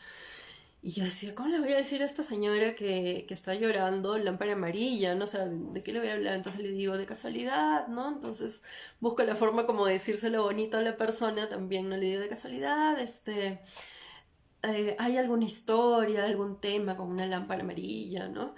Y yo decía, ¿cómo le voy a decir a esta señora que está llorando lámpara amarilla? ¿No? O sea, ¿de qué le voy a hablar? Entonces le digo, de casualidad, ¿no? Entonces busco la forma como de decírselo bonito a la persona también, ¿no? Le digo, de casualidad, ¿hay alguna historia, algún tema con una lámpara amarilla, ¿no?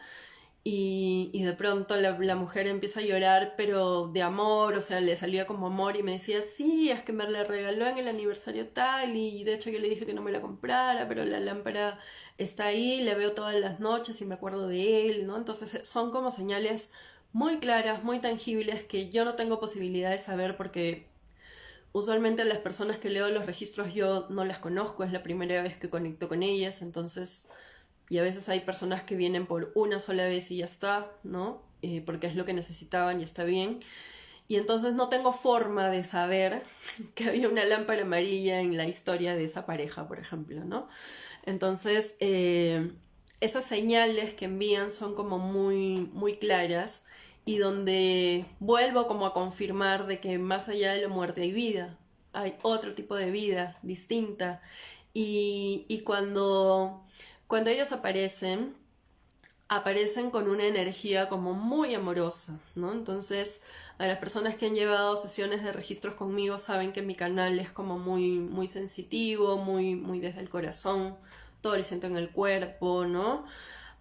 Y de pronto la mujer empieza a llorar, pero de amor, o sea, le salía como amor y me decía, sí, es que me la regaló en el aniversario tal y de hecho yo le dije que no me la comprara, pero la lámpara está ahí, la veo todas las noches y me acuerdo de él, ¿no? Entonces son como señales muy claras, muy tangibles que yo no tengo posibilidad de saber porque usualmente las personas que leo los registros yo no las conozco, es la primera vez que conecto con ellas, entonces... Y a veces hay personas que vienen por una sola vez y ya está, ¿no? Porque es lo que necesitaban y está bien. Y entonces no tengo forma de saber que había una lámpara amarilla en la historia de esa pareja, por ejemplo, ¿no? Entonces, esas señales que envían son como muy claras y donde vuelvo como a confirmar de que más allá de la muerte hay vida, hay otro tipo de vida distinta. Y cuando ellos aparecen con una energía como muy amorosa, ¿no? Entonces, a las personas que han llevado sesiones de registros conmigo saben que mi canal es como muy sensitivo, muy desde el corazón, todo lo siento en el cuerpo, ¿no?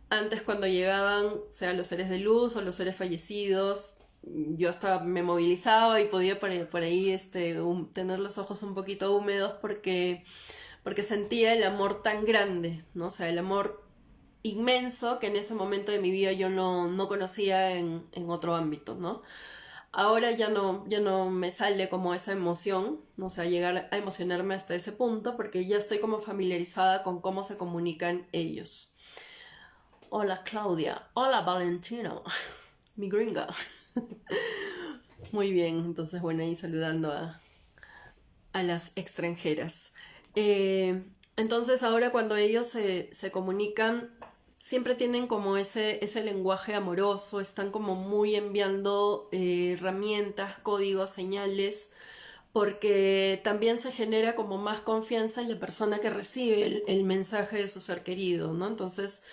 Antes cuando llegaban, sea los seres de luz o los seres fallecidos, yo hasta me movilizaba y podía por ahí tener los ojos un poquito húmedos porque sentía el amor tan grande, ¿no? O sea, el amor inmenso que en ese momento de mi vida yo no conocía en otro ámbito, ¿no? Ahora ya no me sale como esa emoción, ¿no? O sea, llegar a emocionarme hasta ese punto porque ya estoy como familiarizada con cómo se comunican ellos. Hola Claudia, hola Valentina, mi gringa. Muy bien, entonces bueno, ahí saludando a las extranjeras. Entonces ahora cuando ellos se comunican, siempre tienen como ese lenguaje amoroso, están como muy enviando herramientas, códigos, señales, porque también se genera como más confianza en la persona que recibe el mensaje de su ser querido, ¿no? Entonces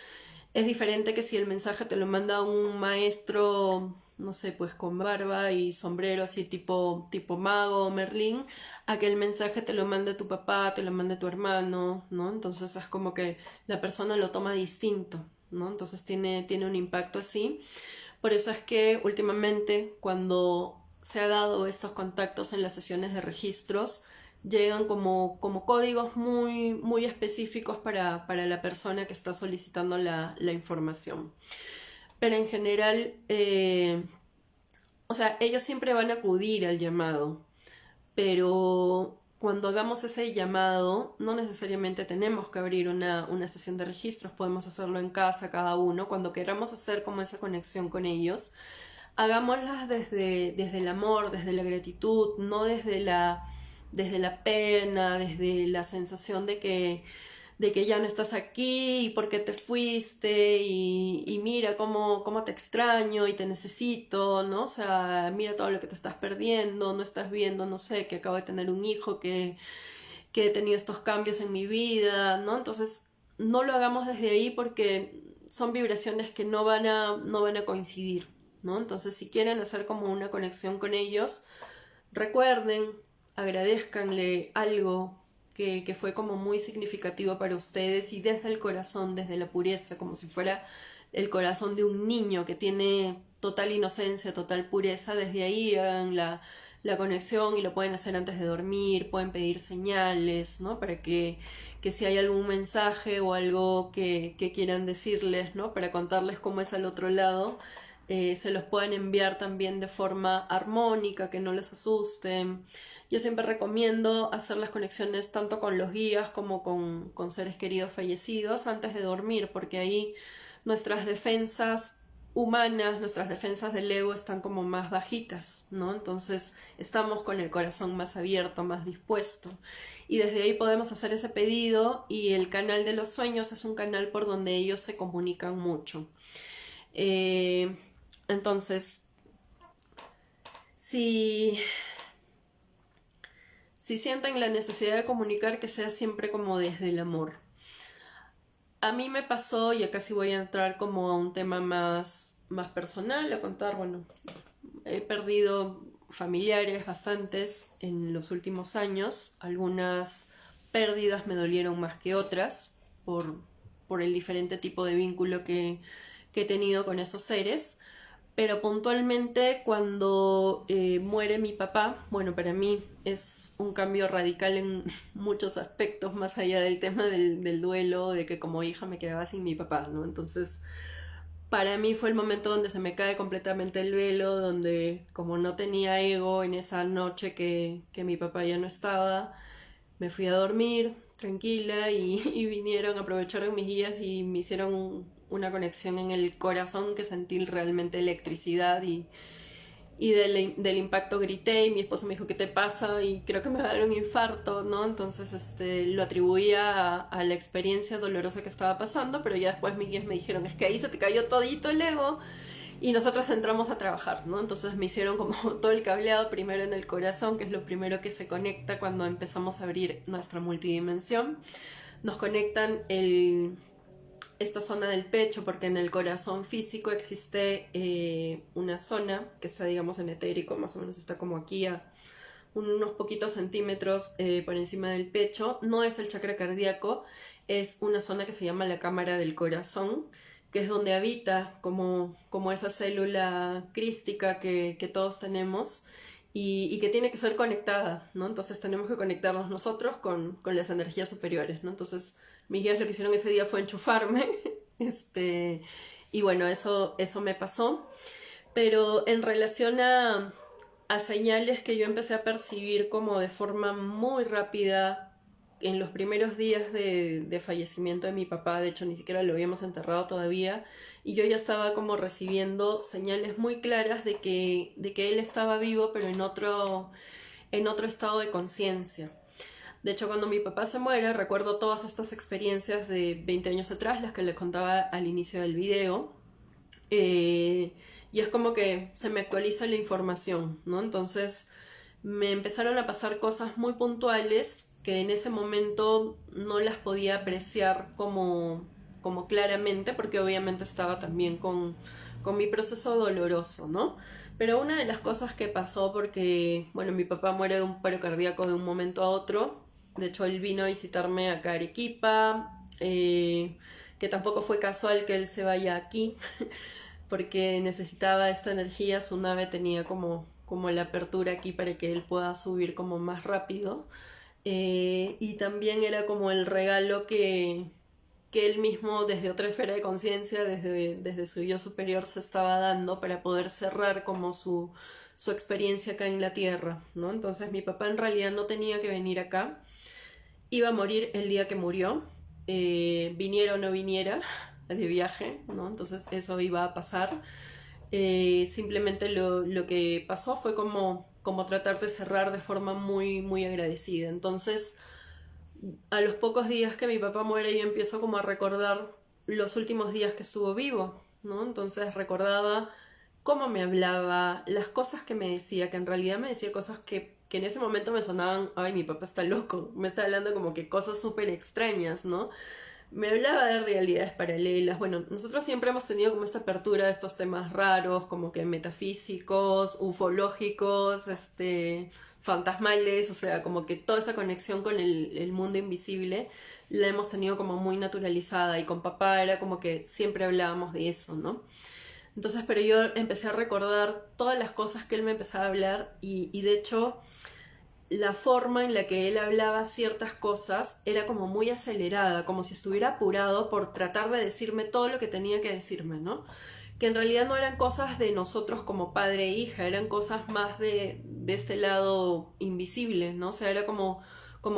es diferente que si el mensaje te lo manda un maestro no sé, pues con barba y sombrero así tipo mago o Merlín, a que el mensaje te lo mande tu papá, te lo mande tu hermano, ¿no? Entonces es como que la persona lo toma distinto, ¿no? Entonces tiene un impacto así. Por eso es que últimamente cuando se ha dado estos contactos en las sesiones de registros, llegan como códigos muy específicos para la persona que está solicitando la información. Pero en general, o sea, ellos siempre van a acudir al llamado, pero cuando hagamos ese llamado, no necesariamente tenemos que abrir una sesión de registros, podemos hacerlo en casa cada uno, cuando queramos hacer como esa conexión con ellos, hagámoslas desde el amor, desde la gratitud, no desde la pena, desde la sensación de que ya no estás aquí y por qué te fuiste y mira cómo te extraño y te necesito, ¿no? O sea, mira todo lo que te estás perdiendo, no estás viendo, no sé, que acabo de tener un hijo, que he tenido estos cambios en mi vida, ¿no? Entonces, no lo hagamos desde ahí porque son vibraciones que no van a coincidir, ¿no? Entonces, si quieren hacer como una conexión con ellos, recuerden, agradezcanle algo que fue como muy significativo para ustedes y desde el corazón, desde la pureza, como si fuera el corazón de un niño que tiene total inocencia, total pureza, desde ahí hagan la conexión y lo pueden hacer antes de dormir, pueden pedir señales, ¿no? Para que si hay algún mensaje o algo que quieran decirles, ¿no? Para contarles cómo es al otro lado, se los pueden enviar también de forma armónica, que no les asusten. Yo siempre recomiendo hacer las conexiones tanto con los guías como con seres queridos fallecidos antes de dormir, porque ahí nuestras defensas humanas, nuestras defensas del ego están como más bajitas, ¿no? Entonces estamos con el corazón más abierto, más dispuesto. Y desde ahí podemos hacer ese pedido y el canal de los sueños es un canal por donde ellos se comunican mucho. Entonces, si sienten la necesidad de comunicar, que sea siempre como desde el amor. A mí me pasó, y acá sí voy a entrar como a un tema más personal, a contar, bueno, he perdido familiares bastantes en los últimos años, algunas pérdidas me dolieron más que otras por el diferente tipo de vínculo que he tenido con esos seres. Pero puntualmente cuando muere mi papá, bueno, para mí es un cambio radical en muchos aspectos, más allá del tema del duelo, de que como hija me quedaba sin mi papá, ¿no? Entonces, para mí fue el momento donde se me cae completamente el velo, donde como no tenía ego en esa noche que mi papá ya no estaba, me fui a dormir tranquila y vinieron, aprovecharon mis guías y me hicieron una conexión en el corazón que sentí realmente electricidad y del impacto grité y mi esposo me dijo ¿qué te pasa? Y creo que me va a dar un infarto, ¿no? Entonces lo atribuía a la experiencia dolorosa que estaba pasando, pero ya después mis guías me dijeron es que ahí se te cayó todito el ego y nosotros entramos a trabajar, ¿no? Entonces me hicieron como todo el cableado primero en el corazón, que es lo primero que se conecta cuando empezamos a abrir nuestra multidimensión. Nos conectan esta zona del pecho, porque en el corazón físico existe una zona que está, digamos, en etérico, más o menos está como aquí a unos poquitos centímetros por encima del pecho. No es el chakra cardíaco, es una zona que se llama la cámara del corazón, que es donde habita como esa célula crística que todos tenemos y que tiene que ser conectada, ¿no? Entonces tenemos que conectarnos nosotros con las energías superiores, ¿no? Entonces mis guías lo que hicieron ese día fue enchufarme, y bueno, eso me pasó. Pero en relación a señales que yo empecé a percibir como de forma muy rápida en los primeros días de fallecimiento de mi papá, de hecho ni siquiera lo habíamos enterrado todavía, y yo ya estaba como recibiendo señales muy claras de que él estaba vivo, pero en otro estado de conciencia. De hecho, cuando mi papá se muere, recuerdo todas estas experiencias de 20 años atrás, las que les contaba al inicio del video, y es como que se me actualiza la información, ¿no? Entonces me empezaron a pasar cosas muy puntuales que en ese momento no las podía apreciar como claramente, porque obviamente estaba también con con mi proceso doloroso, ¿no? Pero una de las cosas que pasó, porque, bueno, mi papá muere de un paro cardíaco de un momento a otro. De hecho, él vino a visitarme acá a Arequipa, que tampoco fue casual que él se vaya aquí, porque necesitaba esta energía. Su nave tenía como la apertura aquí para que él pueda subir como más rápido. Y también era como el regalo que él mismo desde otra esfera de conciencia, desde su yo superior, se estaba dando para poder cerrar como su experiencia acá en la Tierra, ¿no? Entonces mi papá en realidad no tenía que venir acá, iba a morir el día que murió, viniera o no viniera de viaje, ¿no? Entonces eso iba a pasar. Simplemente lo que pasó fue como tratar de cerrar de forma muy, muy agradecida. Entonces, a los pocos días que mi papá muere, yo empiezo como a recordar los últimos días que estuvo vivo, ¿no? Entonces recordaba cómo me hablaba, las cosas que me decía, que en realidad me decía cosas que en ese momento me sonaban, ay, mi papá está loco, me está hablando como que cosas súper extrañas, ¿no? Me hablaba de realidades paralelas. Bueno, nosotros siempre hemos tenido como esta apertura a estos temas raros, como que metafísicos, ufológicos, fantasmales, o sea, como que toda esa conexión con el mundo invisible la hemos tenido como muy naturalizada, y con papá era como que siempre hablábamos de eso, ¿no? Entonces, pero yo empecé a recordar todas las cosas que él me empezaba a hablar, y de hecho la forma en la que él hablaba ciertas cosas era como muy acelerada, como si estuviera apurado por tratar de decirme todo lo que tenía que decirme, ¿no? Que en realidad no eran cosas de nosotros como padre e hija, eran cosas más de este lado invisible, ¿no? O sea, era como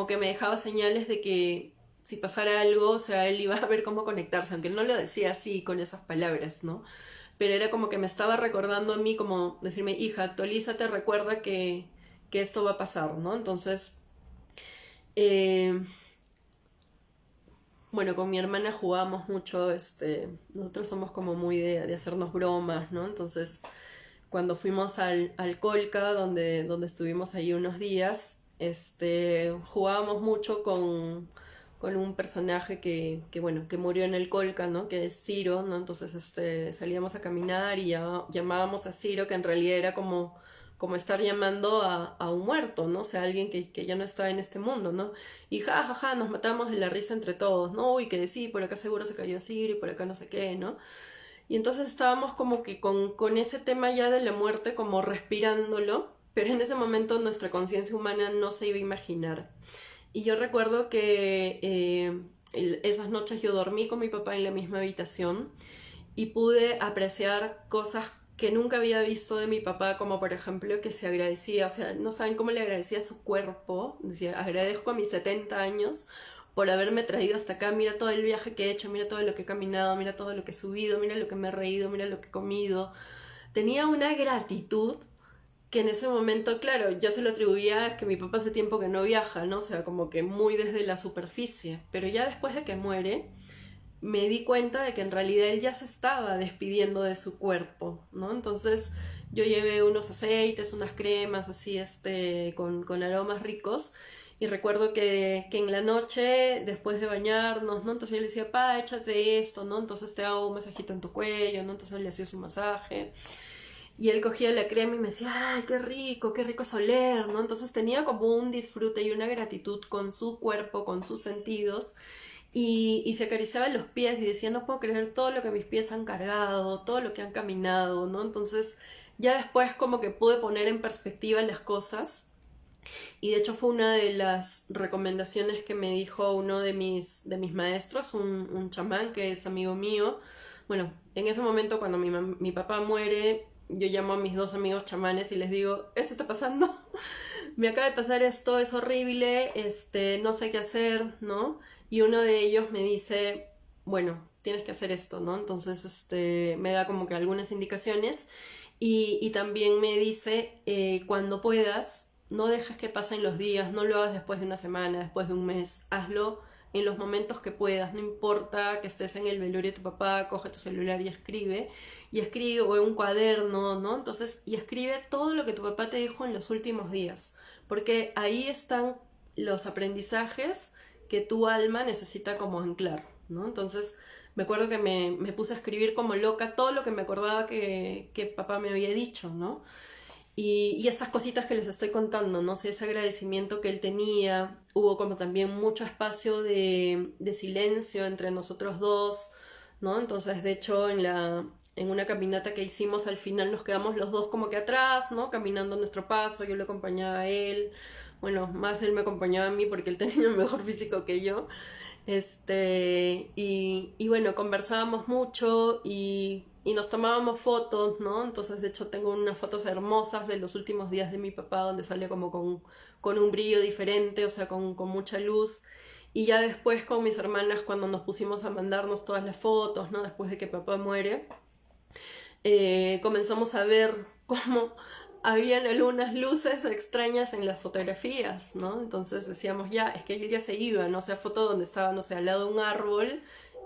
que me dejaba señales de que si pasara algo, o sea, él iba a ver cómo conectarse, aunque no lo decía así con esas palabras, ¿no? Pero era como que me estaba recordando a mí, como decirme, hija, actualízate, recuerda que esto va a pasar, ¿no? Entonces, eh, bueno, con mi hermana jugábamos mucho, nosotros somos como muy de hacernos bromas, ¿no? Entonces, cuando fuimos al Colca, donde estuvimos ahí unos días, jugábamos mucho con un personaje bueno, que murió en el Colca, ¿no? Que es Ciro, ¿no? Entonces, salíamos a caminar y llamábamos a Ciro, que en realidad era como estar llamando a un muerto, ¿no? O sea, alguien que ya no está en este mundo, ¿no? Y ja, ja, ja, nos matamos de la risa entre todos, ¿no? Y que sí, por acá seguro se cayó Ciro y por acá no sé qué, ¿no? Y entonces estábamos como que con ese tema ya de la muerte como respirándolo, pero en ese momento nuestra conciencia humana no se iba a imaginar. Y yo recuerdo que esas noches yo dormí con mi papá en la misma habitación y pude apreciar cosas que nunca había visto de mi papá, como por ejemplo que se agradecía, o sea, no saben cómo le agradecía a su cuerpo, decía, agradezco a mis 70 años por haberme traído hasta acá, mira todo el viaje que he hecho, mira todo lo que he caminado, mira todo lo que he subido, mira lo que me he reído, mira lo que he comido. Tenía una gratitud que en ese momento, claro, yo se lo atribuía a que mi papá hace tiempo que no viaja, ¿no? O sea, como que muy desde la superficie, pero ya después de que muere, me di cuenta de que en realidad él ya se estaba despidiendo de su cuerpo, ¿no? Entonces yo llevé unos aceites, unas cremas así, con aromas ricos, y recuerdo que en la noche, después de bañarnos, ¿no? Entonces yo le decía, pa, échate esto, ¿no? Entonces te hago un masajito en tu cuello, ¿no? Entonces le hacía su masaje. Y él cogía la crema y me decía, ay, qué rico es oler, ¿no? Entonces tenía como un disfrute y una gratitud con su cuerpo, con sus sentidos, y se acariciaba los pies y decía, no puedo creer todo lo que mis pies han cargado, todo lo que han caminado, ¿no? Entonces ya después como que pude poner en perspectiva las cosas, y de hecho fue una de las recomendaciones que me dijo uno de mis maestros, un chamán que es amigo mío. Bueno, en ese momento cuando mi papá muere, yo llamo a mis dos amigos chamanes y les digo, esto está pasando, me acaba de pasar esto, es horrible, no sé qué hacer, ¿no? Y uno de ellos me dice, bueno, tienes que hacer esto, ¿no? Entonces, me da como que algunas indicaciones, y también me dice, cuando puedas, no dejes que pasen los días, no lo hagas después de una semana, después de un mes, hazlo en los momentos que puedas, no importa que estés en el velorio de tu papá, coge tu celular y escribe, o en un cuaderno, ¿no? Entonces, y escribe todo lo que tu papá te dijo en los últimos días, porque ahí están los aprendizajes que tu alma necesita como anclar, ¿no? Entonces, me acuerdo que me puse a escribir como loca todo lo que me acordaba que papá me había dicho, ¿no? Y estas cositas que les estoy contando, no sé, ese agradecimiento que él tenía, hubo como también mucho espacio de silencio entre nosotros dos, ¿no? Entonces, de hecho, en una caminata que hicimos, al final nos quedamos los dos como que atrás, ¿no? Caminando nuestro paso, yo le acompañaba a él, bueno, más él me acompañaba a mí porque él tenía un mejor físico que yo. Y bueno, conversábamos mucho y nos tomábamos fotos, ¿no? Entonces, de hecho, tengo unas fotos hermosas de los últimos días de mi papá, donde sale como con un brillo diferente, o sea, con mucha luz. Y ya después con mis hermanas, cuando nos pusimos a mandarnos todas las fotos, ¿no? Después de que papá muere, comenzamos a ver cómo habían algunas luces extrañas en las fotografías, ¿no? Entonces decíamos, ya, es que él ya se iba, ¿no? O sea, foto donde estaba, no sé, al lado de un árbol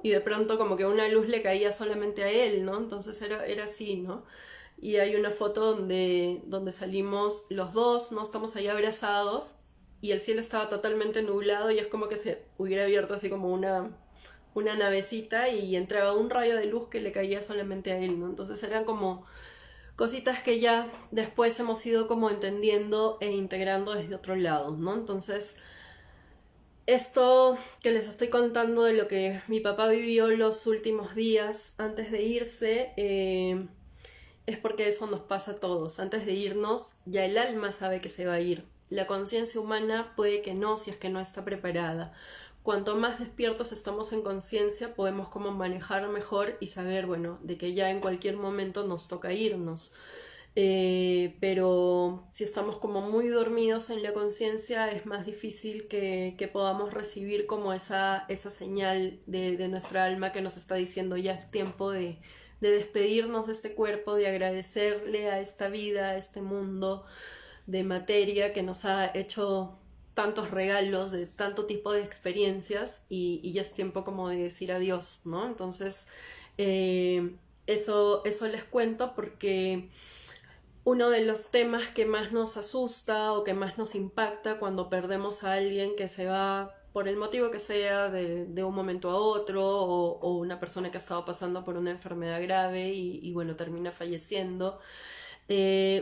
y de pronto como que una luz le caía solamente a él, ¿no? Entonces era así, ¿no? Y hay una foto donde salimos los dos, ¿no? Estamos ahí abrazados y el cielo estaba totalmente nublado y es como que se hubiera abierto así como una navecita y entraba un rayo de luz que le caía solamente a él, ¿no? Entonces eran como cositas que ya después hemos ido como entendiendo e integrando desde otro lado, ¿no? Entonces, esto que les estoy contando de lo que mi papá vivió los últimos días antes de irse, es porque eso nos pasa a todos. Antes de irnos, ya el alma sabe que se va a ir. La conciencia humana puede que no, si es que no está preparada. Cuanto más despiertos estamos en conciencia, podemos como manejar mejor y saber, bueno, de que ya en cualquier momento nos toca irnos. Pero si estamos como muy dormidos en la conciencia, es más difícil que podamos recibir como esa señal de nuestra alma que nos está diciendo ya es tiempo de despedirnos de este cuerpo, de agradecerle a esta vida, a este mundo de materia que nos ha hecho tantos regalos, de tanto tipo de experiencias y ya es tiempo como de decir adiós, ¿no? Entonces, eso les cuento porque uno de los temas que más nos asusta o que más nos impacta cuando perdemos a alguien que se va por el motivo que sea, de un momento a otro, o una persona que ha estado pasando por una enfermedad grave y bueno, termina falleciendo.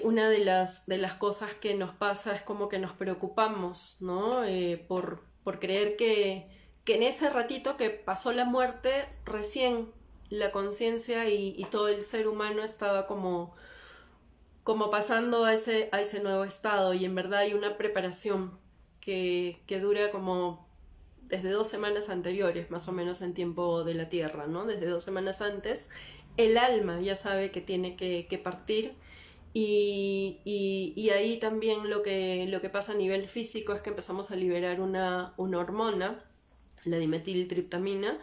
Una de las cosas que nos pasa es como que nos preocupamos, ¿no? Por creer que en ese ratito que pasó la muerte, recién la conciencia y todo el ser humano estaba como pasando a ese nuevo estado y en verdad hay una preparación que dura como desde 2 semanas anteriores, más o menos en tiempo de la Tierra, ¿no? Desde 2 semanas antes, el alma ya sabe que tiene que partir y ahí también lo que pasa a nivel físico es que empezamos a liberar una hormona, la dimetiltriptamina,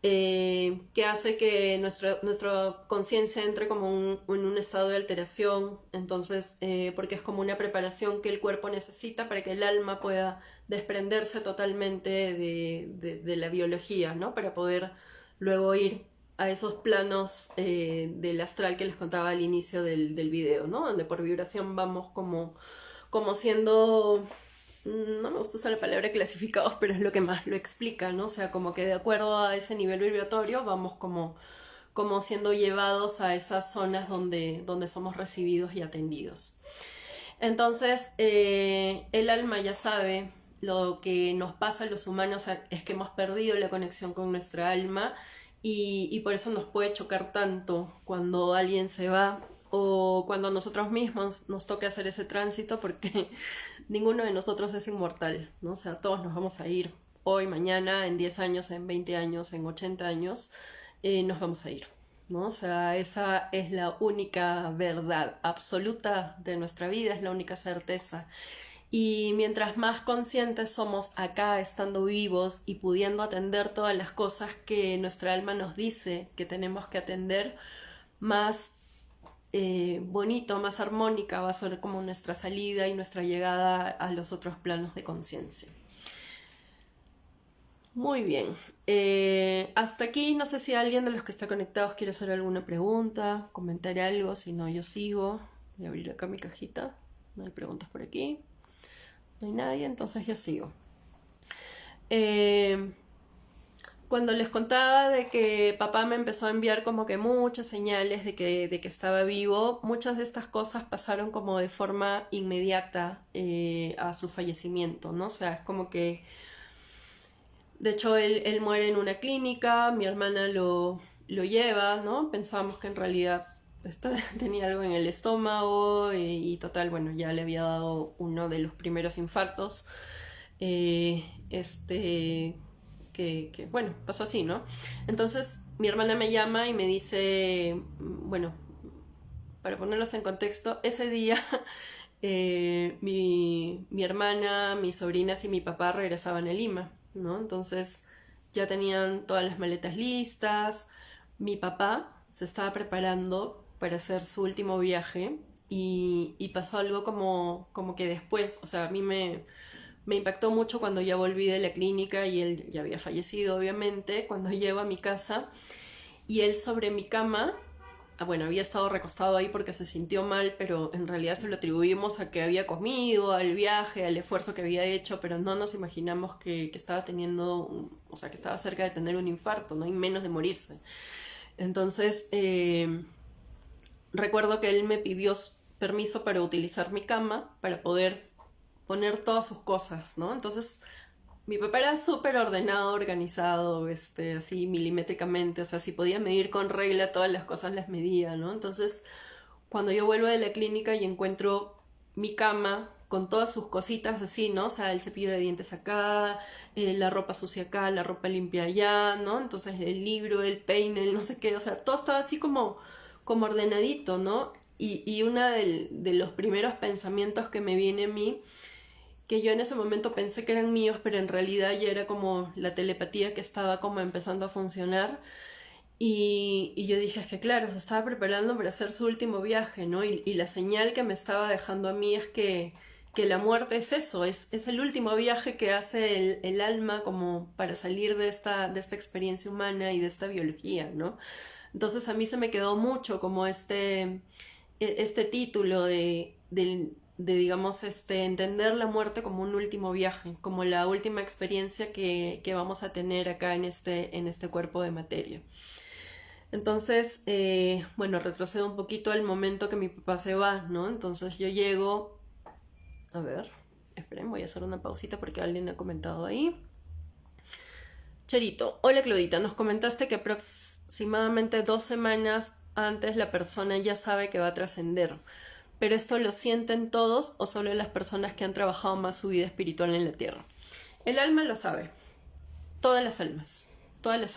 que hace que nuestra conciencia entre como en un estado de alteración, entonces, porque es como una preparación que el cuerpo necesita para que el alma pueda desprenderse totalmente de la biología, ¿no? Para poder luego ir a esos planos del astral que les contaba al inicio del video, ¿no? Donde por vibración vamos como siendo, no me gusta usar la palabra clasificados, pero es lo que más lo explica, ¿no? O sea, como que de acuerdo a ese nivel vibratorio vamos como siendo llevados a esas zonas donde somos recibidos y atendidos. Entonces, el alma ya sabe lo que nos pasa a los humanos es que hemos perdido la conexión con nuestra alma y por eso nos puede chocar tanto cuando alguien se va o cuando nosotros mismos nos toca hacer ese tránsito porque ninguno de nosotros es inmortal, ¿no? O sea, todos nos vamos a ir hoy, mañana, en 10 años, en 20 años, en 80 años, nos vamos a ir, ¿no? O sea, esa es la única verdad absoluta de nuestra vida, es la única certeza. Y mientras más conscientes somos acá, estando vivos y pudiendo atender todas las cosas que nuestra alma nos dice que tenemos que atender, más bonito, más armónica va a ser como nuestra salida y nuestra llegada a los otros planos de conciencia. Muy bien, hasta aquí no sé si alguien de los que está conectados quiere hacer alguna pregunta, comentar algo, si no yo sigo. Voy a abrir acá mi cajita, no hay preguntas por aquí, no hay nadie, entonces yo sigo. cuando les contaba de que papá me empezó a enviar como que muchas señales de que estaba vivo, muchas de estas cosas pasaron como de forma inmediata a su fallecimiento, ¿no? O sea, es como que, de hecho, él muere en una clínica, mi hermana lo lleva, ¿no? Pensábamos que en realidad tenía algo en el estómago y total, bueno, ya le había dado uno de los primeros infartos. Eh, este, bueno, pasó así, ¿no? Entonces mi hermana me llama y me dice, bueno, para ponerlos en contexto, ese día mi hermana, mis sobrinas y mi papá regresaban a Lima, ¿no? Entonces ya tenían todas las maletas listas, mi papá se estaba preparando para hacer su último viaje y pasó algo como que después, o sea, a mí me impactó mucho cuando ya volví de la clínica y él ya había fallecido, obviamente, cuando llego a mi casa y él sobre mi cama, bueno, había estado recostado ahí porque se sintió mal, pero en realidad se lo atribuimos a que había comido, al viaje, al esfuerzo que había hecho, pero no nos imaginamos que estaba teniendo, o sea, que estaba cerca de tener un infarto, ¿no? Y menos de morirse. Entonces, recuerdo que él me pidió permiso para utilizar mi cama para poder poner todas sus cosas, ¿no? Entonces, mi papá era súper ordenado, organizado, así milimétricamente, o sea, si podía medir con regla todas las cosas las medía, ¿no? Entonces, cuando yo vuelvo de la clínica y encuentro mi cama con todas sus cositas así, ¿no? O sea, el cepillo de dientes acá, la ropa sucia acá, la ropa limpia allá, ¿no? Entonces el libro, el peine, el no sé qué, o sea, todo estaba así como ordenadito, ¿no? Y uno de los primeros pensamientos que me viene a mí, que yo en ese momento pensé que eran míos, pero en realidad ya era como la telepatía que estaba como empezando a funcionar. Y yo dije, es que claro, se estaba preparando para hacer su último viaje, ¿no? Y la señal que me estaba dejando a mí es que la muerte es eso, es el último viaje que hace el alma como para salir de esta experiencia humana y de esta biología, ¿no? Entonces a mí se me quedó mucho como este título digamos, entender la muerte como un último viaje, como la última experiencia que vamos a tener acá en este cuerpo de materia. Entonces, bueno, retrocedo un poquito al momento que mi papá se va, ¿no? Entonces yo llego, a ver, esperen, voy a hacer una pausita porque alguien ha comentado ahí. Charito, hola Claudita, nos comentaste que aproximadamente 2 semanas antes la persona ya sabe que va a trascender, pero ¿esto lo sienten todos o solo las personas que han trabajado más su vida espiritual en la tierra? El alma lo sabe, todas las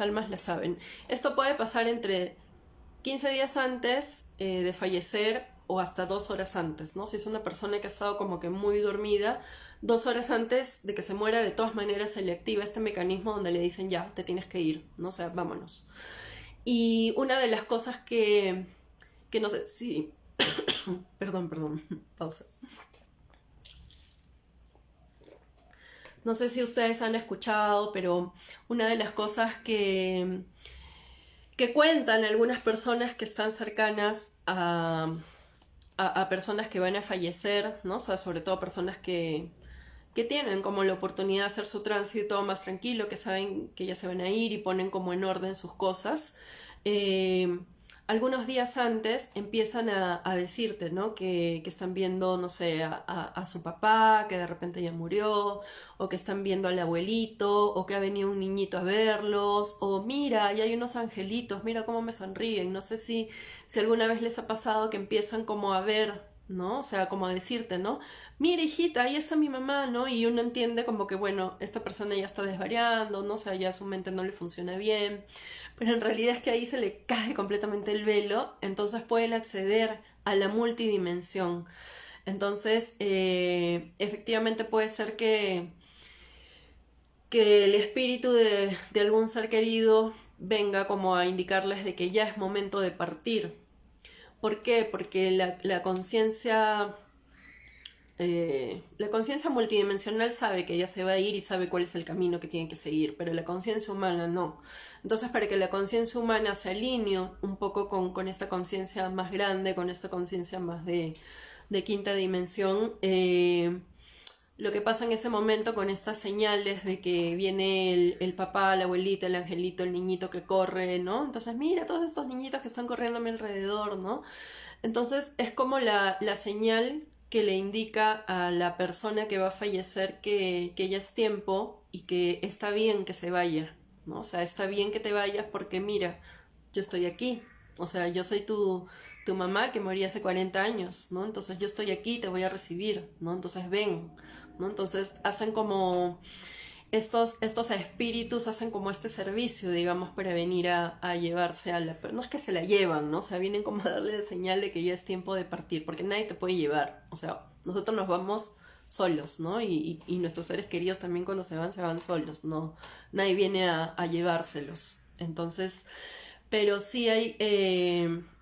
almas la saben. Esto puede pasar entre 15 días antes de fallecer o hasta 2 horas antes, ¿no? Si es una persona que ha estado como que muy dormida, 2 horas antes de que se muera, de todas maneras se le activa este mecanismo donde le dicen ya, te tienes que ir, ¿no? O sea, vámonos. Y una de las cosas que no sé si... perdón, pausa. No sé si ustedes han escuchado, pero una de las cosas que cuentan algunas personas que están cercanas a personas que van a fallecer, ¿no? O sea, sobre todo personas que tienen como la oportunidad de hacer su tránsito más tranquilo, que saben que ya se van a ir y ponen como en orden sus cosas. Algunos días antes empiezan a decirte, ¿no? Que están viendo, no sé, a su papá, que de repente ya murió, o que están viendo al abuelito, o que ha venido un niñito a verlos, o mira, y hay unos angelitos, mira cómo me sonríen. No sé si alguna vez les ha pasado que empiezan como a ver, ¿no? O sea, como a decirte, ¿no? Mira, hijita, ahí está mi mamá, ¿no? Y uno entiende como que, bueno, esta persona ya está desvariando, ¿no? O sea, ya su mente no le funciona bien, pero en realidad es que ahí se le cae completamente el velo, entonces pueden acceder a la multidimensión. Entonces, efectivamente puede ser que el espíritu de algún ser querido venga como a indicarles de que ya es momento de partir. ¿Por qué? Porque la conciencia multidimensional sabe que ella se va a ir y sabe cuál es el camino que tiene que seguir, pero la conciencia humana no. Entonces, para que la conciencia humana se alinee un poco con esta conciencia más grande, con esta conciencia más de quinta dimensión, lo que pasa en ese momento con estas señales de que viene el papá, la abuelita, el angelito, el niñito que corre, ¿no? Entonces, mira todos estos niñitos que están corriendo a mi alrededor, ¿no? Entonces es como la señal que le indica a la persona que va a fallecer que ya es tiempo y que está bien que se vaya, ¿no? O sea, está bien que te vayas porque mira, yo estoy aquí, o sea, yo soy tu mamá que moría hace 40 años, ¿no? Entonces yo estoy aquí, te voy a recibir, ¿no? Entonces ven, ¿no? Entonces hacen como estos espíritus hacen como este servicio, digamos, para venir a llevarse a la... No es que se la llevan, ¿no? O sea, vienen como a darle la señal de que ya es tiempo de partir, porque nadie te puede llevar. O sea, nosotros nos vamos solos, ¿no? Y nuestros seres queridos también cuando se van solos, ¿no? Nadie viene a llevárselos. Entonces, pero sí hay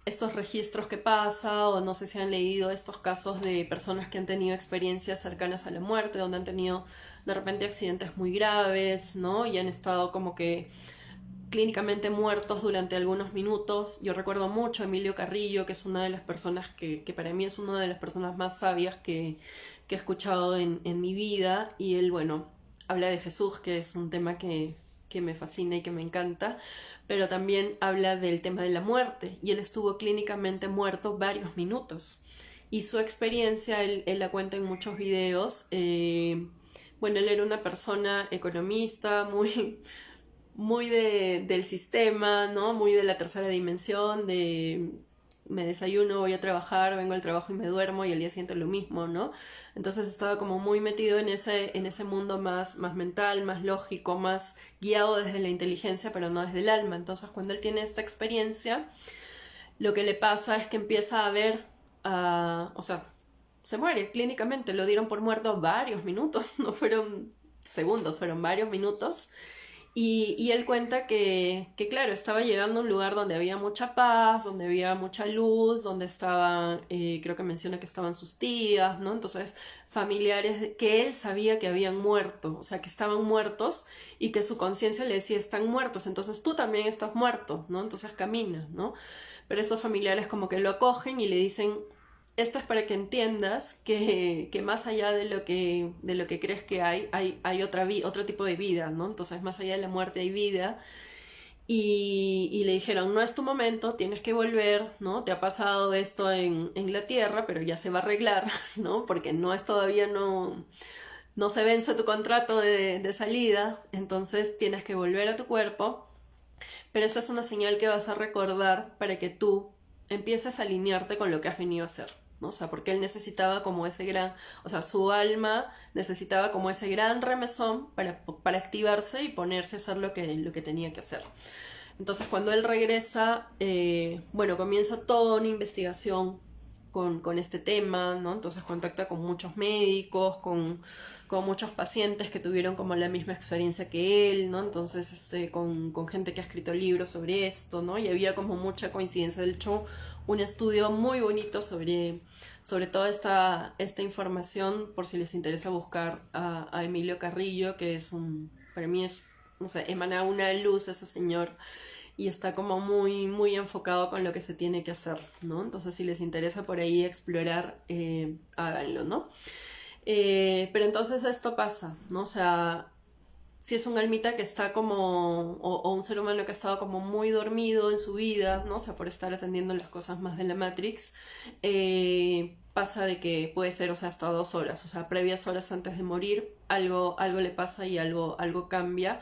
estos registros que pasa, o no sé si han leído estos casos de personas que han tenido experiencias cercanas a la muerte, donde han tenido de repente accidentes muy graves, ¿no? Y han estado como que clínicamente muertos durante algunos minutos. Yo recuerdo mucho a Emilio Carrillo, que es una de las personas que para mí es una de las personas más sabias que he escuchado en mi vida, y él, bueno, habla de Jesús, que es un tema que me fascina y que me encanta, pero también habla del tema de la muerte, y él estuvo clínicamente muerto varios minutos. Y su experiencia, él la cuenta en muchos videos. Bueno, él era una persona economista, muy del sistema, ¿no? Muy de la tercera dimensión, de me desayuno, voy a trabajar, vengo al trabajo y me duermo y al día siguiente lo mismo, ¿no? Entonces estaba como muy metido en ese mundo más mental, más lógico, más guiado desde la inteligencia, pero no desde el alma. Entonces cuando él tiene esta experiencia, lo que le pasa es que empieza a ver, o sea, se muere clínicamente, lo dieron por muerto varios minutos, no fueron segundos, fueron varios minutos. Y él cuenta que, claro, estaba llegando a un lugar donde había mucha paz, donde había mucha luz, donde estaban, creo que menciona que estaban sus tías, ¿no? Entonces, familiares que él sabía que habían muerto, o sea, que estaban muertos y que su conciencia le decía, están muertos, entonces tú también estás muerto, ¿no? Entonces camina, ¿no? Pero estos familiares como que lo acogen y le dicen, esto es para que entiendas que más allá de lo que crees que hay otro tipo de vida, ¿no? Entonces, más allá de la muerte hay vida. Y le dijeron, no es tu momento, tienes que volver, ¿no? Te ha pasado esto en la tierra, pero ya se va a arreglar, ¿no? Porque no es todavía, no se vence tu contrato de salida, entonces tienes que volver a tu cuerpo. Pero esta es una señal que vas a recordar para que tú empieces a alinearte con lo que has venido a hacer, ¿no? O sea, porque él necesitaba como ese gran, o sea, su alma necesitaba como ese gran remesón para activarse y ponerse a hacer lo que tenía que hacer. Entonces, cuando él regresa, bueno, comienza toda una investigación con este tema, ¿no? Entonces contacta con muchos médicos, con muchos pacientes que tuvieron como la misma experiencia que él, ¿no? Entonces, con gente que ha escrito libros sobre esto, ¿no? Y había como mucha coincidencia. De hecho, un estudio muy bonito sobre toda esta información, por si les interesa buscar a Emilio Carrillo, que para mí es, no sé, emana una luz ese señor, y está como muy enfocado con lo que se tiene que hacer, ¿no? Entonces, si les interesa por ahí explorar, háganlo, ¿no? Pero entonces esto pasa, ¿no? O sea, si es un almita que está como, o un ser humano que ha estado como muy dormido en su vida, ¿no? O sea, por estar atendiendo las cosas más de la Matrix, pasa de que puede ser, o sea, hasta 2 horas, o sea, previas horas antes de morir, algo le pasa y algo cambia,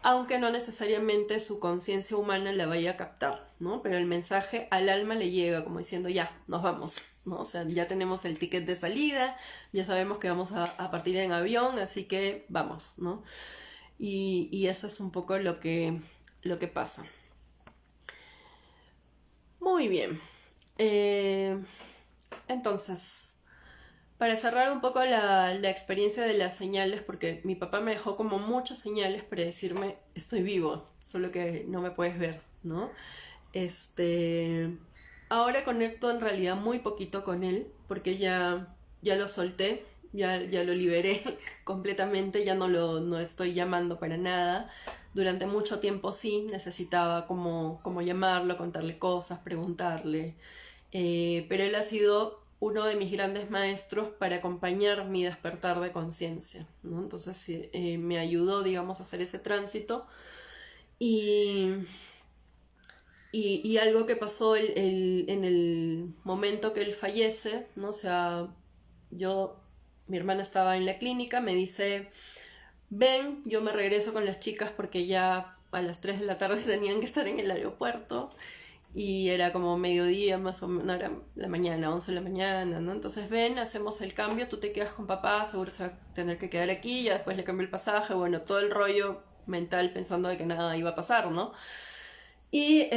aunque no necesariamente su conciencia humana la vaya a captar, ¿no? Pero el mensaje al alma le llega como diciendo, ya, nos vamos, ¿no? O sea, ya tenemos el ticket de salida, ya sabemos que vamos a partir en avión, así que vamos, ¿no? Y eso es un poco lo que pasa. Muy bien. Entonces, para cerrar un poco la experiencia de las señales, porque mi papá me dejó como muchas señales para decirme, estoy vivo, solo que no me puedes ver, ¿no? Ahora conecto en realidad muy poquito con él, porque ya lo solté, ya lo liberé completamente, ya no estoy llamando para nada. Durante mucho tiempo sí necesitaba como llamarlo, contarle cosas, preguntarle, pero él ha sido uno de mis grandes maestros para acompañar mi despertar de conciencia, ¿no? Entonces me ayudó, digamos, a hacer ese tránsito. Y algo que pasó en el momento que él fallece, ¿no? O sea, mi hermana estaba en la clínica, me dice, ven, yo me regreso con las chicas porque ya a las 3 de la tarde tenían que estar en el aeropuerto y era como mediodía más o menos, no, era la mañana, 11 de la mañana, ¿no? Entonces ven, hacemos el cambio, tú te quedas con papá, seguro se va a tener que quedar aquí, ya después le cambio el pasaje, bueno, todo el rollo mental pensando de que nada iba a pasar, ¿no? Y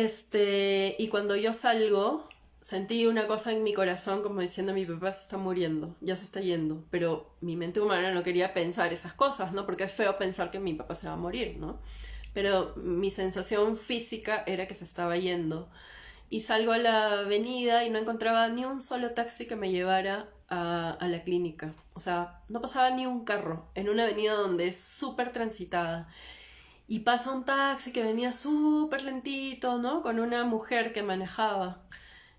cuando yo salgo, sentí una cosa en mi corazón como diciendo mi papá se está muriendo, ya se está yendo, pero mi mente humana no quería pensar esas cosas, ¿no? Porque es feo pensar que mi papá se va a morir, ¿no? Pero mi sensación física era que se estaba yendo. Y salgo a la avenida y no encontraba ni un solo taxi que me llevara a la clínica. O sea, no pasaba ni un carro en una avenida donde es súper transitada. Y pasa un taxi que venía súper lentito, ¿no? Con una mujer que manejaba.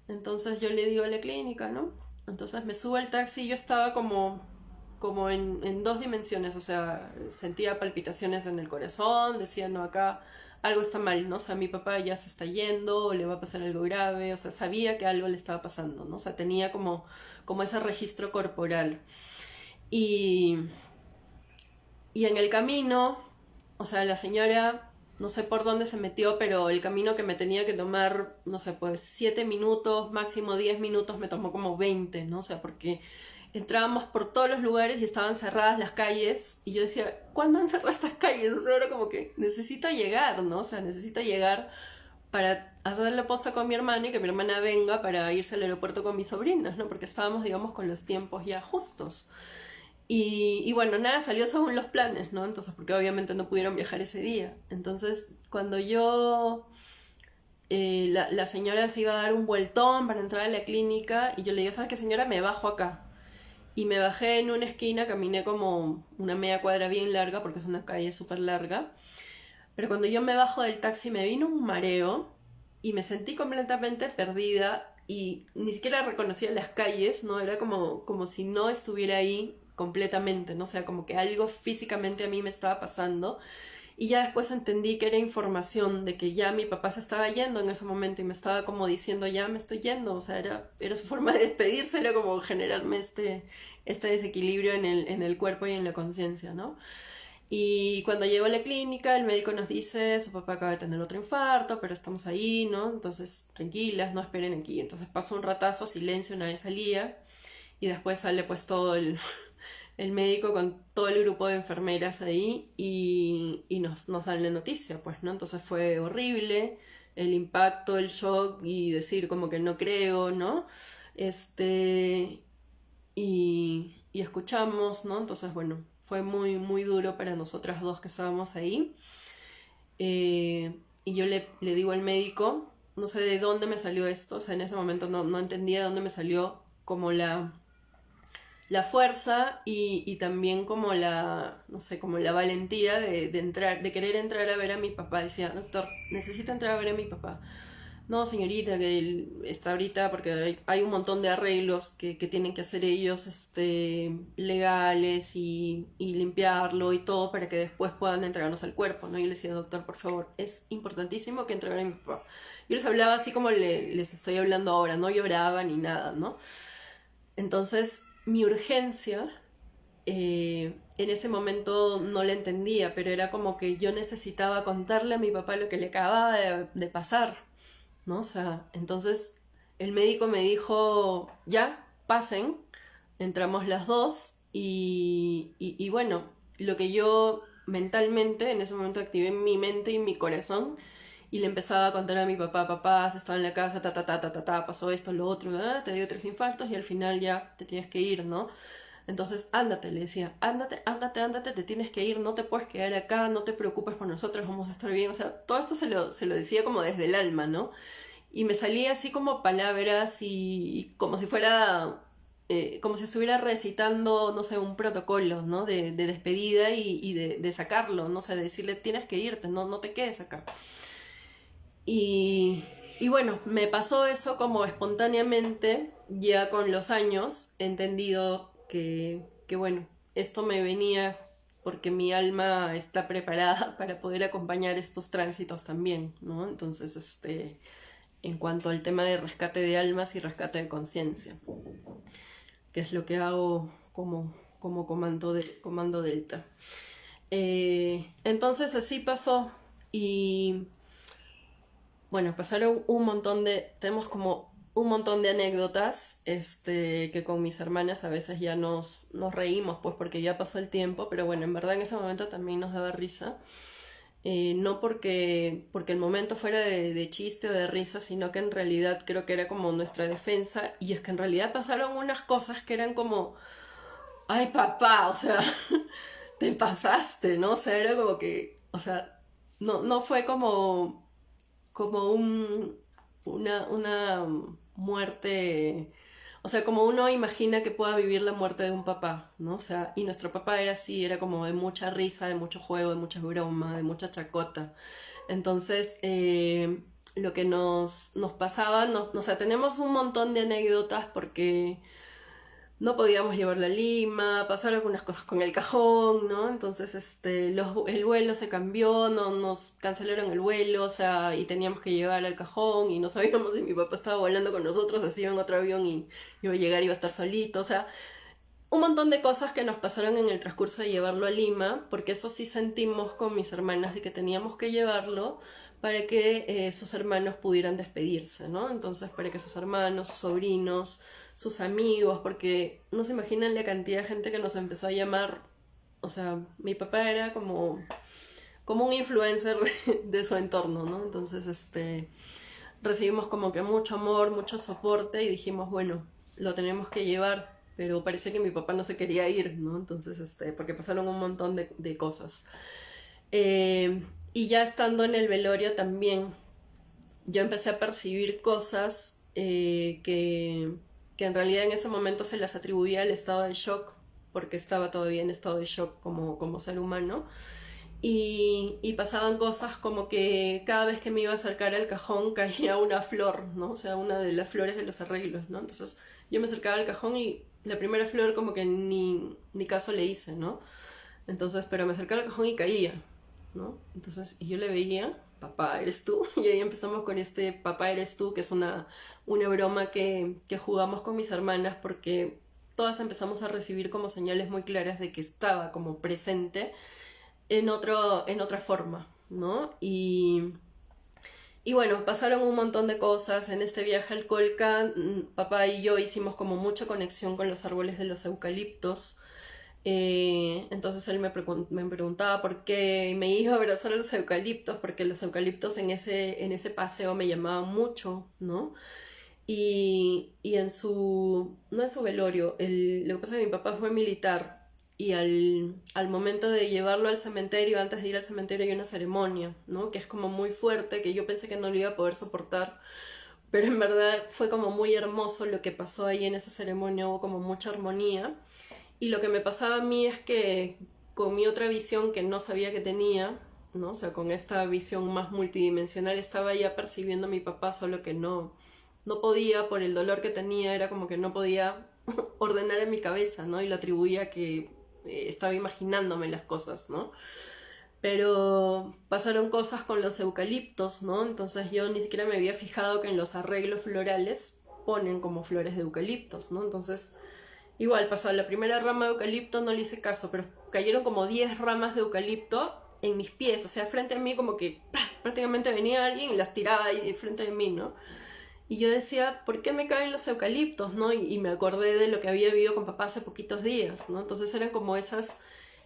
Entonces yo le digo a la clínica, ¿no? Entonces me subo al taxi y yo estaba como en dos dimensiones, o sea, sentía palpitaciones en el corazón, decía, no, acá algo está mal, ¿no? O sea, mi papá ya se está yendo, o le va a pasar algo grave, o sea, sabía que algo le estaba pasando, ¿no? O sea, tenía como ese registro corporal. Y, y en el camino, o sea, la señora, no sé por dónde se metió, pero el camino que me tenía que tomar, no sé, pues 7 minutos, máximo 10 minutos, me tomó como 20, ¿no? O sea, porque entrábamos por todos los lugares y estaban cerradas las calles y yo decía, ¿cuándo han cerrado estas calles? O sea, era como que necesito llegar, ¿no? O sea, necesito llegar para hacer la posta con mi hermana y que mi hermana venga para irse al aeropuerto con mis sobrinas, ¿no? Porque estábamos, digamos, con los tiempos ya justos. Y bueno, nada, salió según los planes, ¿no? Entonces, porque obviamente no pudieron viajar ese día. Entonces, cuando la señora se iba a dar un vueltón para entrar a la clínica y yo le digo, ¿sabes qué, señora? Me bajo acá. Y me bajé en una esquina, caminé como una media cuadra bien larga, porque es una calle súper larga. Pero cuando yo me bajo del taxi me vino un mareo y me sentí completamente perdida y ni siquiera reconocía las calles, ¿no? Era como si no estuviera ahí completamente, ¿no? O sea, como que algo físicamente a mí me estaba pasando. Y ya después entendí que era información de que ya mi papá se estaba yendo en ese momento y me estaba como diciendo, ya me estoy yendo. O sea, era su forma de despedirse, era como generarme este desequilibrio en el cuerpo y en la conciencia, ¿no? Y cuando llego a la clínica, el médico nos dice, su papá acaba de tener otro infarto, pero estamos ahí, ¿no? Entonces, tranquilas, no esperen aquí. Entonces pasó un ratazo, silencio, nadie salía. Y después sale pues todo el médico con todo el grupo de enfermeras ahí y nos dan la noticia, pues, ¿no? Entonces fue horrible el impacto, el shock y decir como que no creo, ¿no? Y escuchamos, ¿no? Entonces, bueno, fue muy, muy duro para nosotras dos que estábamos ahí. Y yo le digo al médico, no sé de dónde me salió esto, o sea, en ese momento no entendía de dónde me salió como la fuerza y también como no sé, como la valentía de entrar, de querer entrar a ver a mi papá. Decía, doctor, necesito entrar a ver a mi papá. No, señorita, que él está ahorita porque hay un montón de arreglos que tienen que hacer ellos legales y limpiarlo y todo para que después puedan entregarnos al cuerpo, ¿no? Yo le decía, doctor, por favor, es importantísimo que entreguen a mi papá. Yo les hablaba así como les estoy hablando ahora, no lloraba ni nada, ¿no? Entonces, mi urgencia en ese momento no la entendía, pero era como que yo necesitaba contarle a mi papá lo que le acababa de pasar, ¿no? O sea, entonces el médico me dijo, ya, pasen, entramos las dos y bueno, lo que yo mentalmente en ese momento activé mi mente y mi corazón y le empezaba a contar a mi papá, papá, has estado en la casa, pasó esto, lo otro, te dio 3 infartos y al final ya te tienes que ir, ¿no? Entonces, ándate, le decía, ándate, te tienes que ir, no te puedes quedar acá, no te preocupes por nosotros, vamos a estar bien. O sea, todo esto se lo decía como desde el alma, ¿no? Y me salía así como palabras y como si fuera, como si estuviera recitando, no sé, un protocolo, ¿no? De despedida y de sacarlo, no sé, de decirle, tienes que irte, no te quedes acá. Y bueno, me pasó eso como espontáneamente, ya con los años he entendido que bueno, esto me venía porque mi alma está preparada para poder acompañar estos tránsitos también, ¿no? Entonces, en cuanto al tema de rescate de almas y rescate de conciencia, que es lo que hago como comando Delta. Entonces así pasó y bueno, pasaron tenemos como un montón de anécdotas, que con mis hermanas a veces ya nos reímos, pues porque ya pasó el tiempo, pero bueno, en verdad en ese momento también nos daba risa. No porque el momento fuera de chiste o de risa, sino que en realidad creo que era como nuestra defensa, y es que en realidad pasaron unas cosas que eran como, ay papá, o sea, te pasaste, ¿no? O sea, era como que, o sea, no fue como una muerte, o sea, como uno imagina que pueda vivir la muerte de un papá, ¿no? O sea, y nuestro papá era así, era como de mucha risa, de mucho juego, de mucha broma, de mucha chacota. Entonces, lo que nos pasaba, o sea, tenemos un montón de anécdotas porque no podíamos llevarla a Lima, pasaron algunas cosas con el cajón, ¿no? Entonces, el vuelo se cambió, nos cancelaron el vuelo, o sea, y teníamos que llevar al cajón y no sabíamos si mi papá estaba volando con nosotros, así iba en otro avión y iba a llegar, iba a estar solito, o sea, un montón de cosas que nos pasaron en el transcurso de llevarlo a Lima, porque eso sí sentimos con mis hermanas de que teníamos que llevarlo para que sus hermanos pudieran despedirse, ¿no? Entonces, para que sus hermanos, sus sobrinos, sus amigos, porque no se imaginan la cantidad de gente que nos empezó a llamar. O sea, mi papá era como un influencer de su entorno, ¿no? Entonces, recibimos como que mucho amor, mucho soporte y dijimos, bueno, lo tenemos que llevar, pero parecía que mi papá no se quería ir, ¿no? Entonces, porque pasaron un montón de cosas. Y ya estando en el velorio también, yo empecé a percibir cosas que en realidad en ese momento se las atribuía al estado de shock, porque estaba todavía en estado de shock como ser humano. Y pasaban cosas como que cada vez que me iba a acercar al cajón caía una flor, ¿no? O sea, una de las flores de los arreglos, ¿no? Entonces yo me acercaba al cajón y la primera flor como que ni caso le hice, ¿no? Entonces, pero me acercaba al cajón y caía, ¿no? Entonces, y yo le veía, papá, ¿eres tú? Y ahí empezamos con papá, ¿eres tú? Que es una broma que jugamos con mis hermanas porque todas empezamos a recibir como señales muy claras de que estaba como presente en otra forma, ¿no? Y bueno, pasaron un montón de cosas. En este viaje al Colca, papá y yo hicimos como mucha conexión con los árboles de los eucaliptos. Entonces él me preguntaba por qué me iba a abrazar a los eucaliptos, porque los eucaliptos en ese paseo me llamaban mucho, ¿no? Y no en su velorio, lo que pasa es que mi papá fue militar y al momento de llevarlo al cementerio, antes de ir al cementerio hay una ceremonia, ¿no? Que es como muy fuerte, que yo pensé que no lo iba a poder soportar, pero en verdad fue como muy hermoso lo que pasó ahí en esa ceremonia, hubo como mucha armonía. Y lo que me pasaba a mí es que con mi otra visión que no sabía que tenía, ¿no? O sea, con esta visión más multidimensional estaba ya percibiendo a mi papá, solo que no podía, por el dolor que tenía, era como que no podía ordenar en mi cabeza, ¿no? Y lo atribuía a que estaba imaginándome las cosas, ¿no? Pero pasaron cosas con los eucaliptos, ¿no? Entonces yo ni siquiera me había fijado que en los arreglos florales ponen como flores de eucaliptos, ¿no? Entonces, igual pasó la primera rama de eucalipto, no le hice caso, pero cayeron como 10 ramas de eucalipto en mis pies, o sea, frente a mí como que prácticamente venía alguien y las tiraba ahí frente de mí, ¿no? Y yo decía, ¿por qué me caen los eucaliptos, no? Y me acordé de lo que había vivido con papá hace poquitos días, ¿no? Entonces eran como esas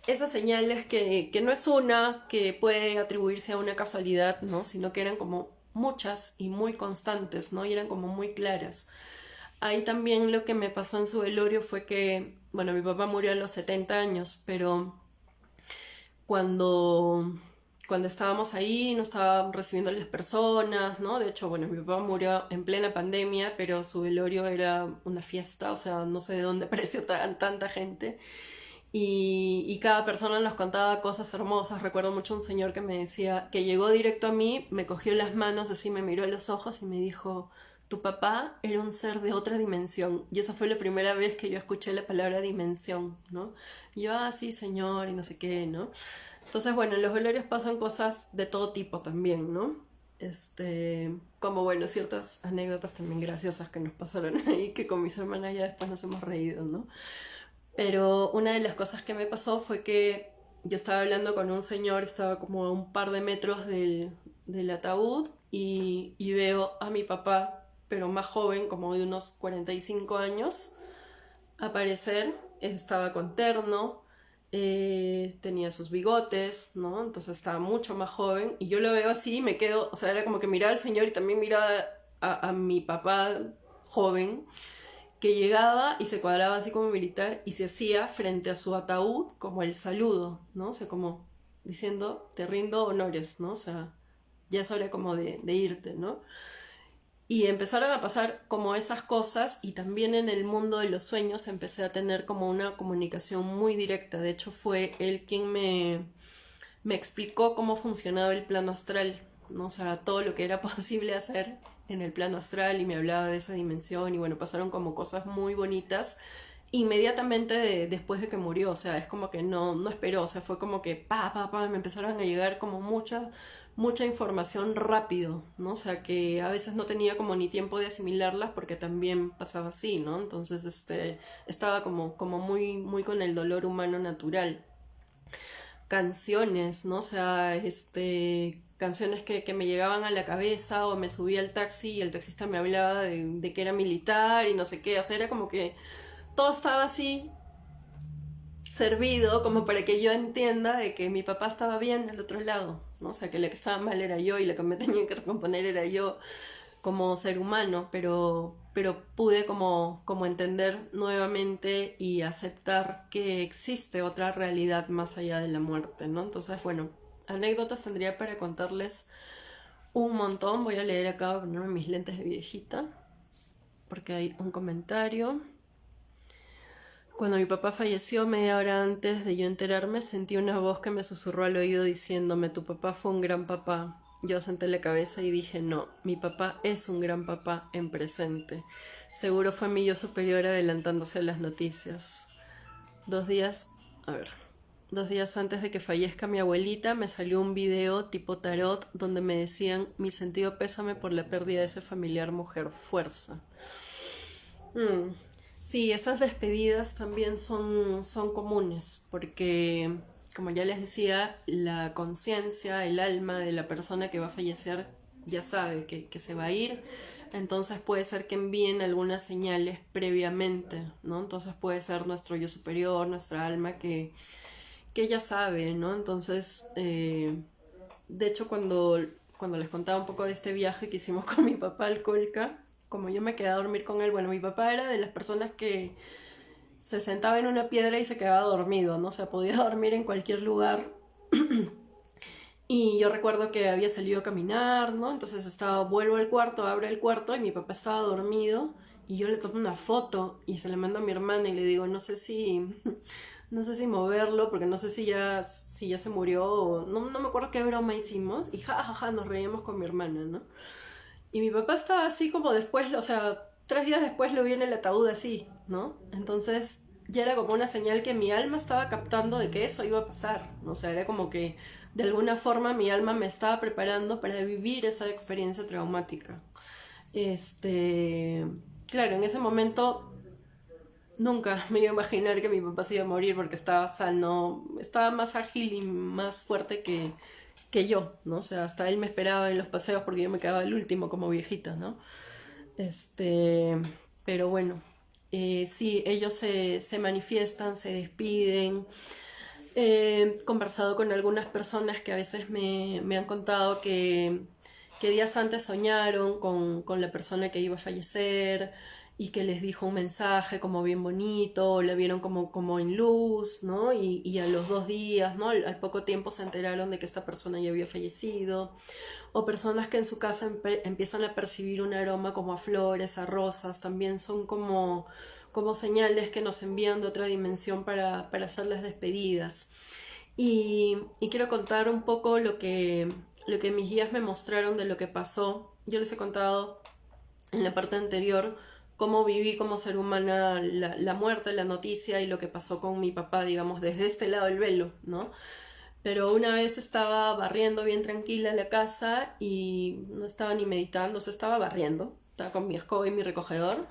señales que no es una que puede atribuirse a una casualidad, ¿no? Sino que eran como muchas y muy constantes, ¿no? Y eran como muy claras. Ahí también lo que me pasó en su velorio fue que, bueno, mi papá murió a los 70 años, pero cuando estábamos ahí no estaban recibiendo a las personas, ¿no? De hecho, bueno, mi papá murió en plena pandemia, pero su velorio era una fiesta, o sea, no sé de dónde apareció tanta gente. Y cada persona nos contaba cosas hermosas. Recuerdo mucho un señor que me decía, que llegó directo a mí, me cogió las manos, así me miró a los ojos y me dijo, tu papá era un ser de otra dimensión. Y esa fue la primera vez que yo escuché la palabra dimensión, ¿no? Y yo, sí, señor, y no sé qué, ¿no? Entonces, bueno, en los velorios pasan cosas de todo tipo también, ¿no? Como bueno, ciertas anécdotas también graciosas que nos pasaron ahí, que con mis hermanas ya después nos hemos reído, ¿no? Pero una de las cosas que me pasó fue que yo estaba hablando con un señor, estaba como a un par de metros del ataúd y veo a mi papá, pero más joven, como de unos 45 años, aparecer. Estaba con terno, tenía sus bigotes, ¿no? Entonces estaba mucho más joven y yo lo veo así y me quedo, o sea, era como que miraba al señor y también miraba a mi papá joven, que llegaba y se cuadraba así como militar y se hacía frente a su ataúd como el saludo, ¿no? O sea, como diciendo, te rindo honores, ¿no? O sea, ya es hora como de irte, ¿no? Y empezaron a pasar como esas cosas y también en el mundo de los sueños empecé a tener como una comunicación muy directa. De hecho fue él quien me explicó cómo funcionaba el plano astral, ¿no? O sea, todo lo que era posible hacer en el plano astral y me hablaba de esa dimensión y bueno, pasaron como cosas muy bonitas inmediatamente después de que murió. O sea, es como que no esperó, o sea, fue como que me empezaron a llegar como mucha información rápido, ¿no? O sea, que a veces no tenía como ni tiempo de asimilarlas porque también pasaba así, ¿no? Entonces, estaba como muy con el dolor humano natural. Canciones, ¿no? O sea, canciones que me llegaban a la cabeza o me subía al taxi y el taxista me hablaba de que era militar y no sé qué, o sea, era como que todo estaba así servido como para que yo entienda de que mi papá estaba bien al otro lado, ¿no? O sea, que la que estaba mal era yo y la que me tenía que recomponer era yo como ser humano, pero pude como entender nuevamente y aceptar que existe otra realidad más allá de la muerte, ¿no? Entonces, bueno, anécdotas tendría para contarles un montón. Voy a leer acá, voy a ponerme mis lentes de viejita, porque hay un comentario. Cuando mi papá falleció, media hora antes de yo enterarme, sentí una voz que me susurró al oído diciéndome, tu papá fue un gran papá. Yo senté la cabeza y dije, no, mi papá es un gran papá en presente. Seguro fue mi yo superior adelantándose a las noticias. 2 días, a ver, 2 días antes de que fallezca mi abuelita, me salió un video tipo tarot donde me decían, mi sentido pésame por la pérdida de ese familiar mujer, fuerza. Sí, esas despedidas también son comunes, porque, como ya les decía, la conciencia, el alma de la persona que va a fallecer ya sabe que se va a ir, entonces puede ser que envíen algunas señales previamente, ¿no? Entonces puede ser nuestro yo superior, nuestra alma que ya sabe, ¿no? Entonces, de hecho, cuando les contaba un poco de este viaje que hicimos con mi papá al Colca, como yo me quedé a dormir con él, bueno, mi papá era de las personas que se sentaba en una piedra y se quedaba dormido, ¿no? O sea, podía dormir en cualquier lugar. Y yo recuerdo que había salido a caminar, ¿no? Entonces vuelvo al cuarto, abro el cuarto y mi papá estaba dormido y yo le tomo una foto y se la mando a mi hermana y le digo, no sé si moverlo porque no sé si ya se murió o no me acuerdo qué broma hicimos y nos reíamos con mi hermana, ¿no? Y mi papá estaba así como después, o sea, 3 días después lo vi en el ataúd así, ¿no? Entonces ya era como una señal que mi alma estaba captando de que eso iba a pasar, ¿no? O sea, era como que de alguna forma mi alma me estaba preparando para vivir esa experiencia traumática. Claro, en ese momento nunca me iba a imaginar que mi papá se iba a morir porque estaba sano, estaba más ágil y más fuerte que yo, ¿no? O sea, hasta él me esperaba en los paseos porque yo me quedaba el último como viejita, ¿no? Pero bueno, sí, ellos se manifiestan, se despiden. He conversado con algunas personas que a veces me han contado que días antes soñaron con la persona que iba a fallecer y que les dijo un mensaje como bien bonito, la vieron como en luz, ¿no? Y a los 2 días, ¿no? Al poco tiempo se enteraron de que esta persona ya había fallecido. O personas que en su casa empiezan a percibir un aroma como a flores, a rosas, también son como señales que nos envían de otra dimensión para hacer las despedidas. Y quiero contar un poco lo que mis guías me mostraron de lo que pasó. Yo les he contado en la parte anterior cómo viví como ser humana la muerte, la noticia y lo que pasó con mi papá, digamos, desde este lado del velo, ¿no? Pero una vez estaba barriendo bien tranquila la casa y no estaba ni meditando, o sea, estaba barriendo, estaba con mi escoba y mi recogedor,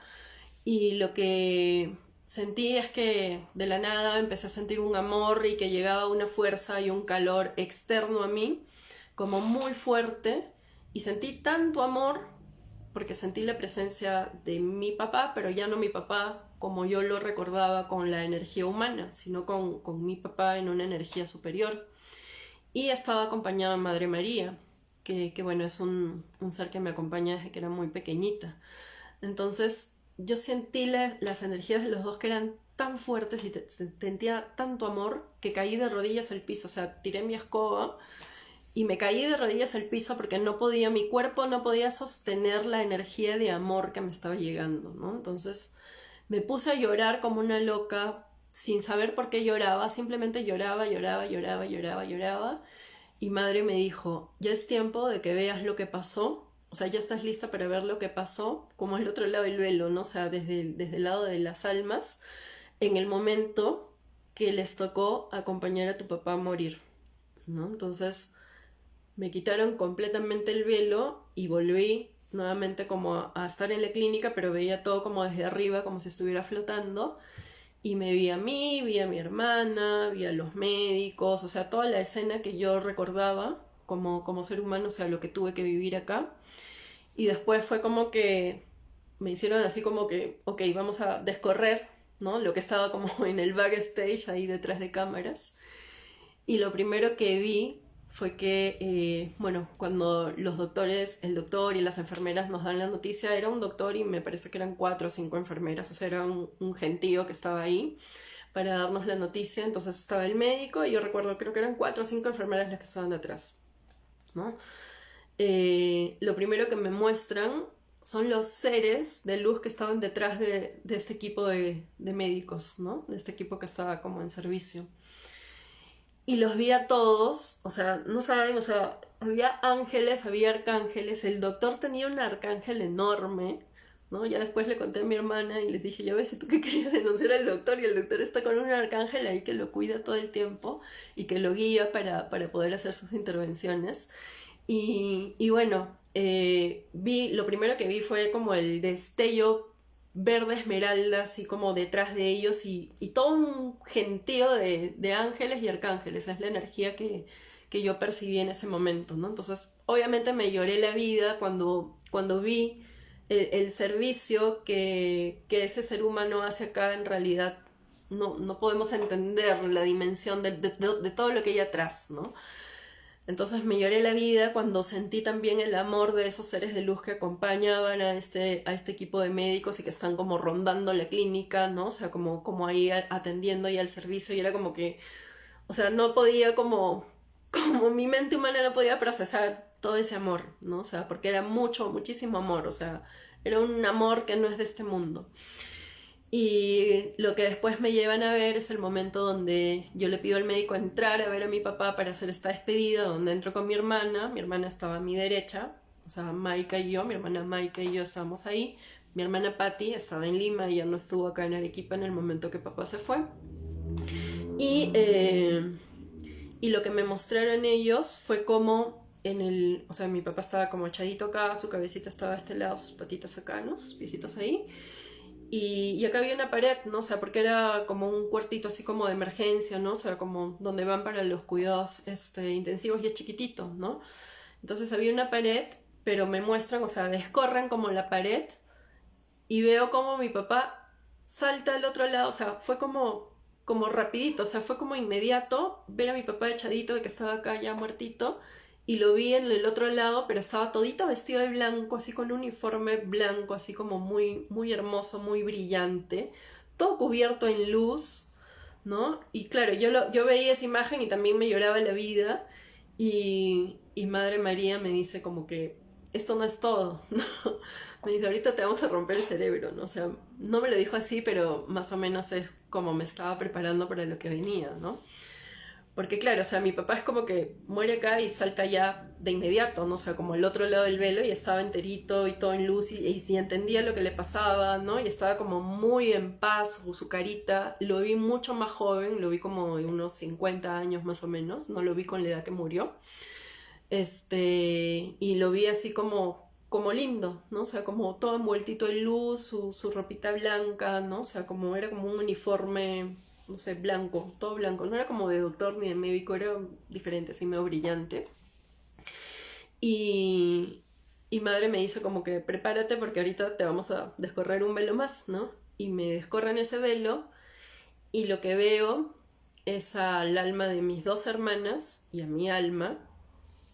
y lo que sentí es que de la nada empecé a sentir un amor y que llegaba una fuerza y un calor externo a mí, como muy fuerte, y sentí tanto amor porque sentí la presencia de mi papá, pero ya no mi papá como yo lo recordaba con la energía humana, sino con mi papá en una energía superior. Y estaba acompañada de Madre María, que bueno, es un ser que me acompaña desde que era muy pequeñita. Entonces yo sentí las energías de los dos que eran tan fuertes y sentía tanto amor que caí de rodillas al piso, o sea, tiré mi escoba y me caí de rodillas al piso porque no podía, mi cuerpo no podía sostener la energía de amor que me estaba llegando, ¿no? Entonces me puse a llorar como una loca, sin saber por qué lloraba, simplemente lloraba, lloraba, lloraba, lloraba, lloraba. Y madre me dijo, ya es tiempo de que veas lo que pasó, o sea, ya estás lista para ver lo que pasó, como el otro lado del velo, ¿no? O sea, desde el lado de las almas, en el momento que les tocó acompañar a tu papá a morir, ¿no? Entonces me quitaron completamente el velo y volví nuevamente como a estar en la clínica, pero veía todo como desde arriba, como si estuviera flotando. Y me vi a mí, vi a mi hermana, vi a los médicos, o sea, toda la escena que yo recordaba como ser humano, o sea, lo que tuve que vivir acá. Y después fue como que me hicieron así como que, ok, vamos a descorrer, ¿no? Lo que estaba como en el backstage, ahí detrás de cámaras. Y lo primero que vi fue que, bueno, cuando los doctores, el doctor y las enfermeras nos dan la noticia, era un doctor y me parece que eran 4 o 5 enfermeras, o sea, era un gentío que estaba ahí para darnos la noticia. Entonces estaba el médico y yo recuerdo, creo que eran 4 o 5 enfermeras las que estaban atrás, ¿no? Lo primero que me muestran son los seres de luz que estaban detrás de este equipo de médicos, ¿no? De este equipo que estaba como en servicio. Y los vi a todos, o sea, no saben, o sea, había ángeles, había arcángeles, el doctor tenía un arcángel enorme, ¿no? Ya después le conté a mi hermana y les dije, ya ves, ¿y tú qué querías denunciar al doctor? Y el doctor está con un arcángel ahí que lo cuida todo el tiempo y que lo guía para poder hacer sus intervenciones. Y bueno, lo primero que vi fue como el destello verde esmeralda, así como detrás de ellos y todo un gentío de ángeles y arcángeles. Es la energía que yo percibí en ese momento, ¿no? Entonces, obviamente me lloré la vida cuando vi el servicio que ese ser humano hace acá. En realidad no podemos entender la dimensión de todo lo que hay atrás, ¿no? Entonces me lloré la vida cuando sentí también el amor de esos seres de luz que acompañaban a este equipo de médicos y que están como rondando la clínica, ¿no? O sea, como ahí atendiendo y al servicio, y era como que, o sea, no podía como mi mente humana no podía procesar todo ese amor, ¿no? O sea, porque era muchísimo amor, o sea, era un amor que no es de este mundo. Y lo que después me llevan a ver es el momento donde yo le pido al médico entrar a ver a mi papá para hacer esta despedida, donde entro con mi hermana estaba a mi derecha, o sea, Maika y yo, mi hermana Maika y yo estábamos ahí, mi hermana Patti estaba en Lima, ella no estuvo acá en Arequipa en el momento que papá se fue. Y, y lo que me mostraron ellos fue como o sea, mi papá estaba como echadito acá, su cabecita estaba a este lado, sus patitas acá, ¿no? Sus piecitos ahí. Y acá había una pared, ¿no? O sea, porque era como un cuartito así como de emergencia, ¿no? O sea, como donde van para los cuidados intensivos y es chiquitito, ¿no? Entonces había una pared, pero me muestran, o sea, descorren como la pared y veo como mi papá salta al otro lado, o sea, fue como rapidito, o sea, fue como inmediato ver a mi papá echadito de que estaba acá ya muertito, y lo vi en el otro lado, pero estaba todito vestido de blanco, así con un uniforme blanco, así como muy, muy hermoso, muy brillante, todo cubierto en luz, ¿no? Y claro, yo veía esa imagen y también me lloraba la vida, y Madre María me dice como que esto no es todo, ¿no? Me dice, ahorita te vamos a romper el cerebro, ¿no? O sea, no me lo dijo así, pero más o menos es como me estaba preparando para lo que venía, ¿no? Porque claro, o sea, mi papá es como que muere acá y salta ya de inmediato, ¿no? O sea, como el otro lado del velo y estaba enterito y todo en luz y entendía lo que le pasaba, ¿no? Y estaba como muy en paz, su carita. Lo vi mucho más joven, lo vi como de unos 50 años más o menos, no lo vi con la edad que murió. Y lo vi así como lindo, ¿no? O sea, como todo envueltito en luz, su ropita blanca, ¿no? O sea, como era como un uniforme, no sé, blanco, todo blanco. No era como de doctor ni de médico, era diferente, así medio brillante. Y, y madre me dice como que prepárate porque ahorita te vamos a descorrer un velo más, ¿no? Y me descorren ese velo y lo que veo es al alma de mis dos hermanas y a mi alma,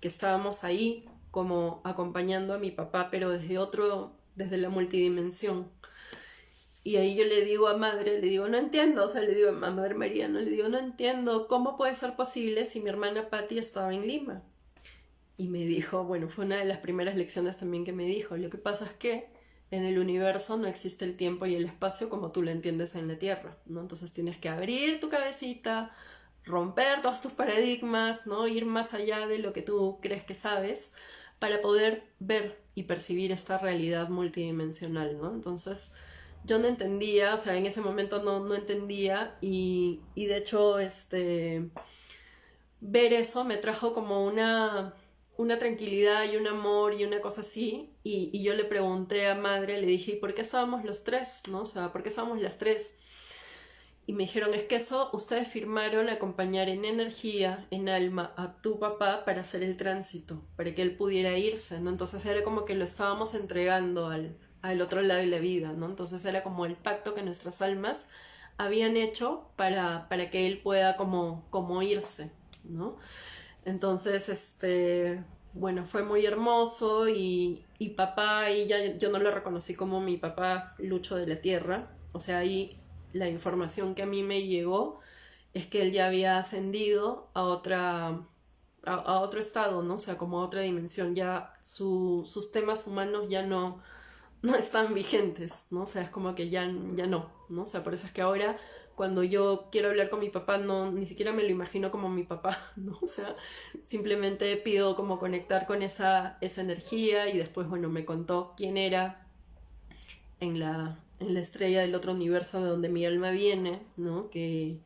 que estábamos ahí como acompañando a mi papá, pero desde la multidimensión. Y ahí yo le digo a madre, le digo, no entiendo, o sea, le digo a madre María, no le digo, no entiendo cómo puede ser posible si mi hermana Patti estaba en Lima. Y me dijo, bueno, fue una de las primeras lecciones también que me dijo, lo que pasa es que en el universo no existe el tiempo y el espacio como tú lo entiendes en la Tierra, ¿no? Entonces tienes que abrir tu cabecita, romper todos tus paradigmas, ¿no? Ir más allá de lo que tú crees que sabes para poder ver y percibir esta realidad multidimensional, ¿no? Entonces yo no entendía, o sea, en ese momento no entendía y de hecho ver eso me trajo como una tranquilidad y un amor y una cosa así. Y yo le pregunté a madre, le dije, ¿y por qué estábamos los tres? ¿No? O sea, ¿por qué estábamos las tres? Y me dijeron, es que eso ustedes firmaron acompañar en energía, en alma, a tu papá para hacer el tránsito, para que él pudiera irse, ¿no? Entonces era como que lo estábamos entregando al otro lado de la vida, ¿no? Entonces era como el pacto que nuestras almas habían hecho para que él pueda como irse, ¿no? Entonces, bueno, fue muy hermoso y papá, y ya yo no lo reconocí como mi papá Lucho de la Tierra, o sea, ahí la información que a mí me llegó es que él ya había ascendido a otro estado, ¿no? O sea, como a otra dimensión, ya sus temas humanos ya no están vigentes, ¿no? O sea, es como que ya no, ¿no? O sea, por eso es que ahora cuando yo quiero hablar con mi papá, no, ni siquiera me lo imagino como mi papá, ¿no? O sea, simplemente pido como conectar con esa energía y después, bueno, me contó quién era en la estrella del otro universo de donde mi alma viene, ¿no? Que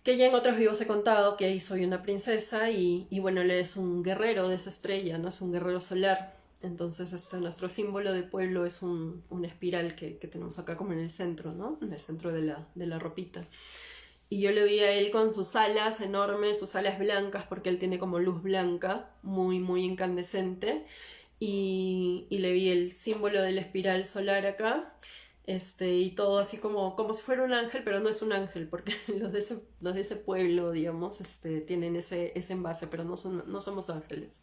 ya en otros vivos he contado que ahí soy una princesa y bueno, él es un guerrero de esa estrella, ¿no? Es un guerrero solar. Entonces nuestro símbolo de pueblo es una espiral que tenemos acá como en el centro, ¿no? En el centro de la ropita. Y yo le vi a él con sus alas enormes, sus alas blancas, porque él tiene como luz blanca, muy, muy incandescente. Y le vi el símbolo de la espiral solar acá. Y todo así como si fuera un ángel, pero no es un ángel, porque los de ese pueblo, digamos, tienen ese envase, pero no somos ángeles.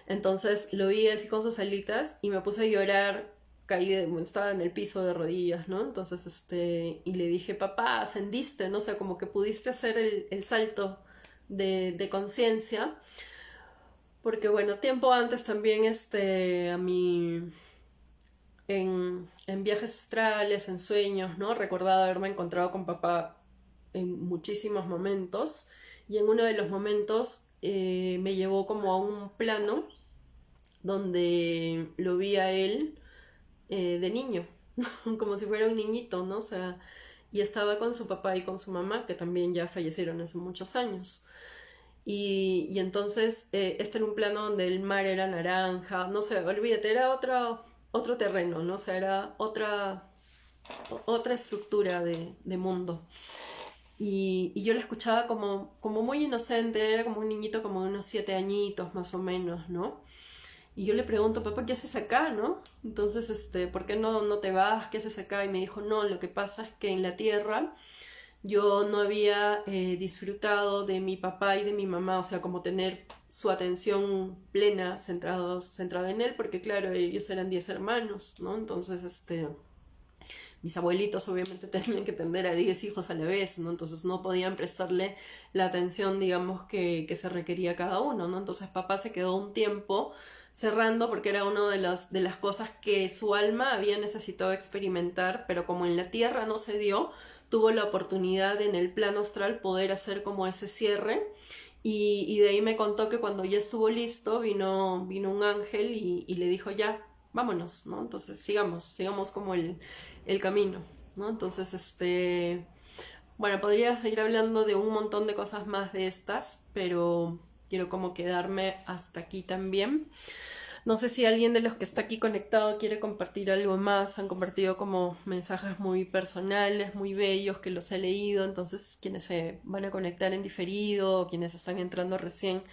Entonces lo vi así con sus alitas y me puse a llorar, bueno, estaba en el piso de rodillas, ¿no? Entonces, y le dije, papá, ascendiste, ¿no? O sea, como que pudiste hacer el salto de conciencia, porque bueno, tiempo antes también, a mí en viajes astrales, en sueños, ¿no? Recordaba haberme encontrado con papá en muchísimos momentos y en uno de los momentos me llevó como a un plano donde lo vi a él de niño, como si fuera un niñito, ¿no? O sea, y estaba con su papá y con su mamá, que también ya fallecieron hace muchos años. Y entonces, era un plano donde el mar era naranja, no sé, olvídate, era otro terreno, ¿no? O sea, era otra estructura de mundo. Y yo lo escuchaba como muy inocente, era como un niñito como de unos 7 añitos más o menos, ¿no? Y yo le pregunto, papá, ¿qué haces acá, no? Entonces, ¿por qué no te vas? ¿Qué haces acá? Y me dijo, no, lo que pasa es que en la tierra yo no había disfrutado de mi papá y de mi mamá, o sea, como tener su atención plena centrada en él, porque claro, ellos eran 10 hermanos, ¿no? Entonces, mis abuelitos obviamente tenían que atender a 10 hijos a la vez, ¿no? Entonces no podían prestarle la atención, digamos, que se requería cada uno, ¿no? Entonces papá se quedó un tiempo cerrando porque era una de las cosas que su alma había necesitado experimentar, pero como en la tierra no se dio, tuvo la oportunidad en el plano astral poder hacer como ese cierre. Y de ahí me contó que cuando ya estuvo listo, vino un ángel y le dijo, ya, vámonos, ¿no? Entonces sigamos como el camino, ¿no? Entonces, bueno, podría seguir hablando de un montón de cosas más de estas, pero quiero como quedarme hasta aquí también. No sé si alguien de los que está aquí conectado quiere compartir algo más. Han compartido como mensajes muy personales, muy bellos que los he leído. Entonces quienes se van a conectar en diferido o quienes están entrando recién,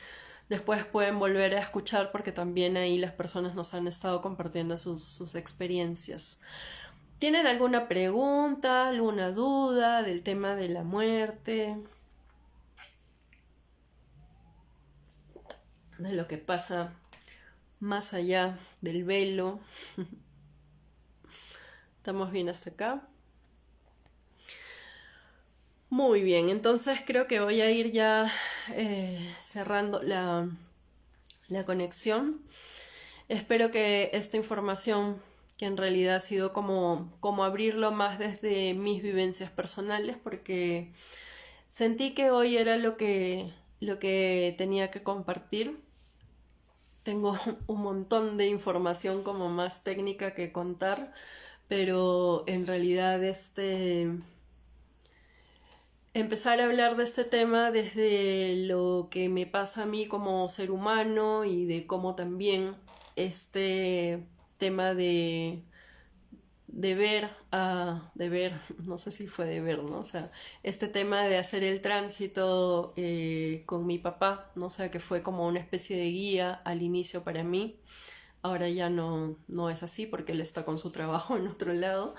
después pueden volver a escuchar porque también ahí las personas nos han estado compartiendo sus experiencias. ¿Tienen alguna pregunta, alguna duda del tema de la muerte? De lo que pasa más allá del velo. ¿Estamos bien hasta acá? Muy bien, entonces creo que voy a ir ya cerrando la conexión. Espero que esta información, que en realidad ha sido como abrirlo más desde mis vivencias personales, porque sentí que hoy era lo que tenía que compartir. Tengo un montón de información como más técnica que contar, pero en realidad empezar a hablar de este tema desde lo que me pasa a mí como ser humano y de cómo también este tema de ver, no sé si fue de ver, ¿no? O sea, este tema de hacer el tránsito con mi papá, ¿no? O sea, que fue como una especie de guía al inicio para mí. Ahora ya no es así porque él está con su trabajo en otro lado,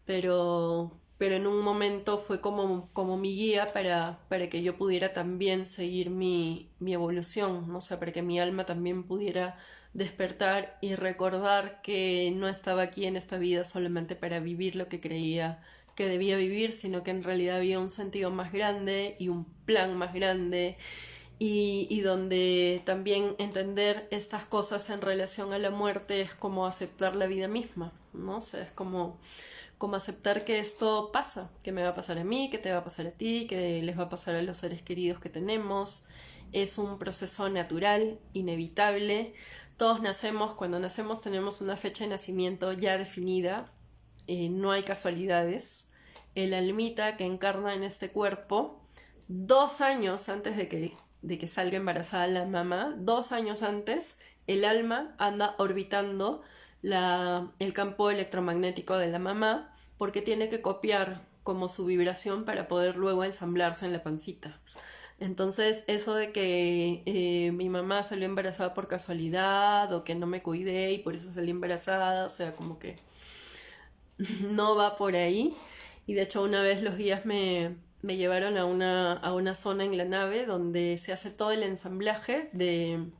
pero en un momento fue como mi guía para que yo pudiera también seguir mi evolución, ¿no? O sea, para que mi alma también pudiera despertar y recordar que no estaba aquí en esta vida solamente para vivir lo que creía que debía vivir, sino que en realidad había un sentido más grande y un plan más grande y donde también entender estas cosas en relación a la muerte es como aceptar la vida misma, ¿no? O sea, es como aceptar que esto pasa, que me va a pasar a mí, que te va a pasar a ti, que les va a pasar a los seres queridos que tenemos. Es un proceso natural, inevitable. Todos nacemos, cuando nacemos tenemos una fecha de nacimiento ya definida, no hay casualidades. El almita que encarna en este cuerpo, 2 años antes de que salga embarazada la mamá, 2 años antes, el alma anda orbitando el campo electromagnético de la mamá porque tiene que copiar como su vibración para poder luego ensamblarse en la pancita. Entonces, eso de que mi mamá salió embarazada por casualidad o que no me cuidé y por eso salí embarazada, o sea, como que no va por ahí. Y de hecho una vez los guías me llevaron a una zona en la nave donde se hace todo el ensamblaje de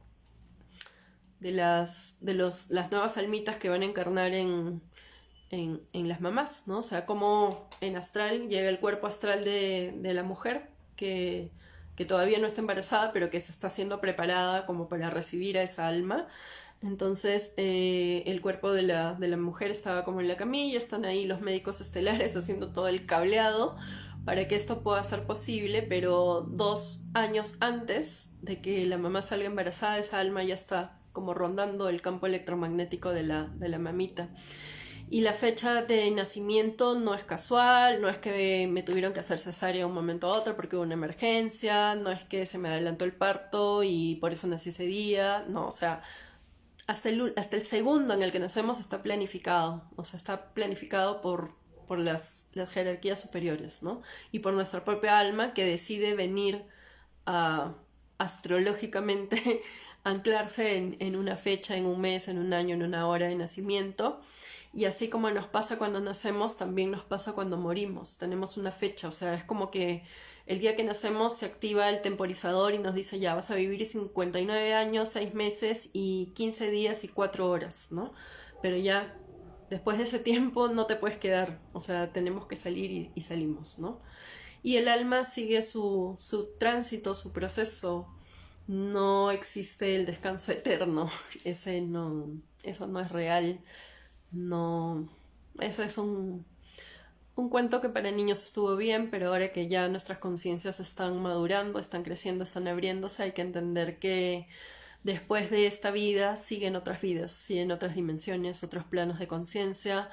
las nuevas almitas que van a encarnar en las mamás, ¿no? O sea, como en astral llega el cuerpo astral de la mujer que todavía no está embarazada, pero que se está siendo preparada como para recibir a esa alma. Entonces el cuerpo de la mujer estaba como en la camilla, están ahí los médicos estelares haciendo todo el cableado para que esto pueda ser posible, pero 2 años antes de que la mamá salga embarazada, esa alma ya está como rondando el campo electromagnético de la mamita. Y la fecha de nacimiento no es casual, no es que me tuvieron que hacer cesárea de un momento a otro porque hubo una emergencia, no es que se me adelantó el parto y por eso nací ese día, no, o sea, hasta el segundo en el que nacemos está planificado, o sea, está planificado por las jerarquías superiores, ¿no? Y por nuestra propia alma que decide venir a astrológicamente anclarse en una fecha, en un mes, en un año, en una hora de nacimiento. Y así como nos pasa cuando nacemos, también nos pasa cuando morimos. Tenemos una fecha, o sea, es como que el día que nacemos se activa el temporizador y nos dice ya, vas a vivir 59 años, 6 meses y 15 días y 4 horas, ¿no? Pero ya después de ese tiempo no te puedes quedar, o sea, tenemos que salir y salimos, ¿no? Y el alma sigue su tránsito, su proceso. No existe el descanso eterno, eso no es real. No, eso es un cuento que para niños estuvo bien, pero ahora que ya nuestras conciencias están madurando, están creciendo, están abriéndose, hay que entender que después de esta vida siguen otras vidas, siguen otras dimensiones, otros planos de conciencia,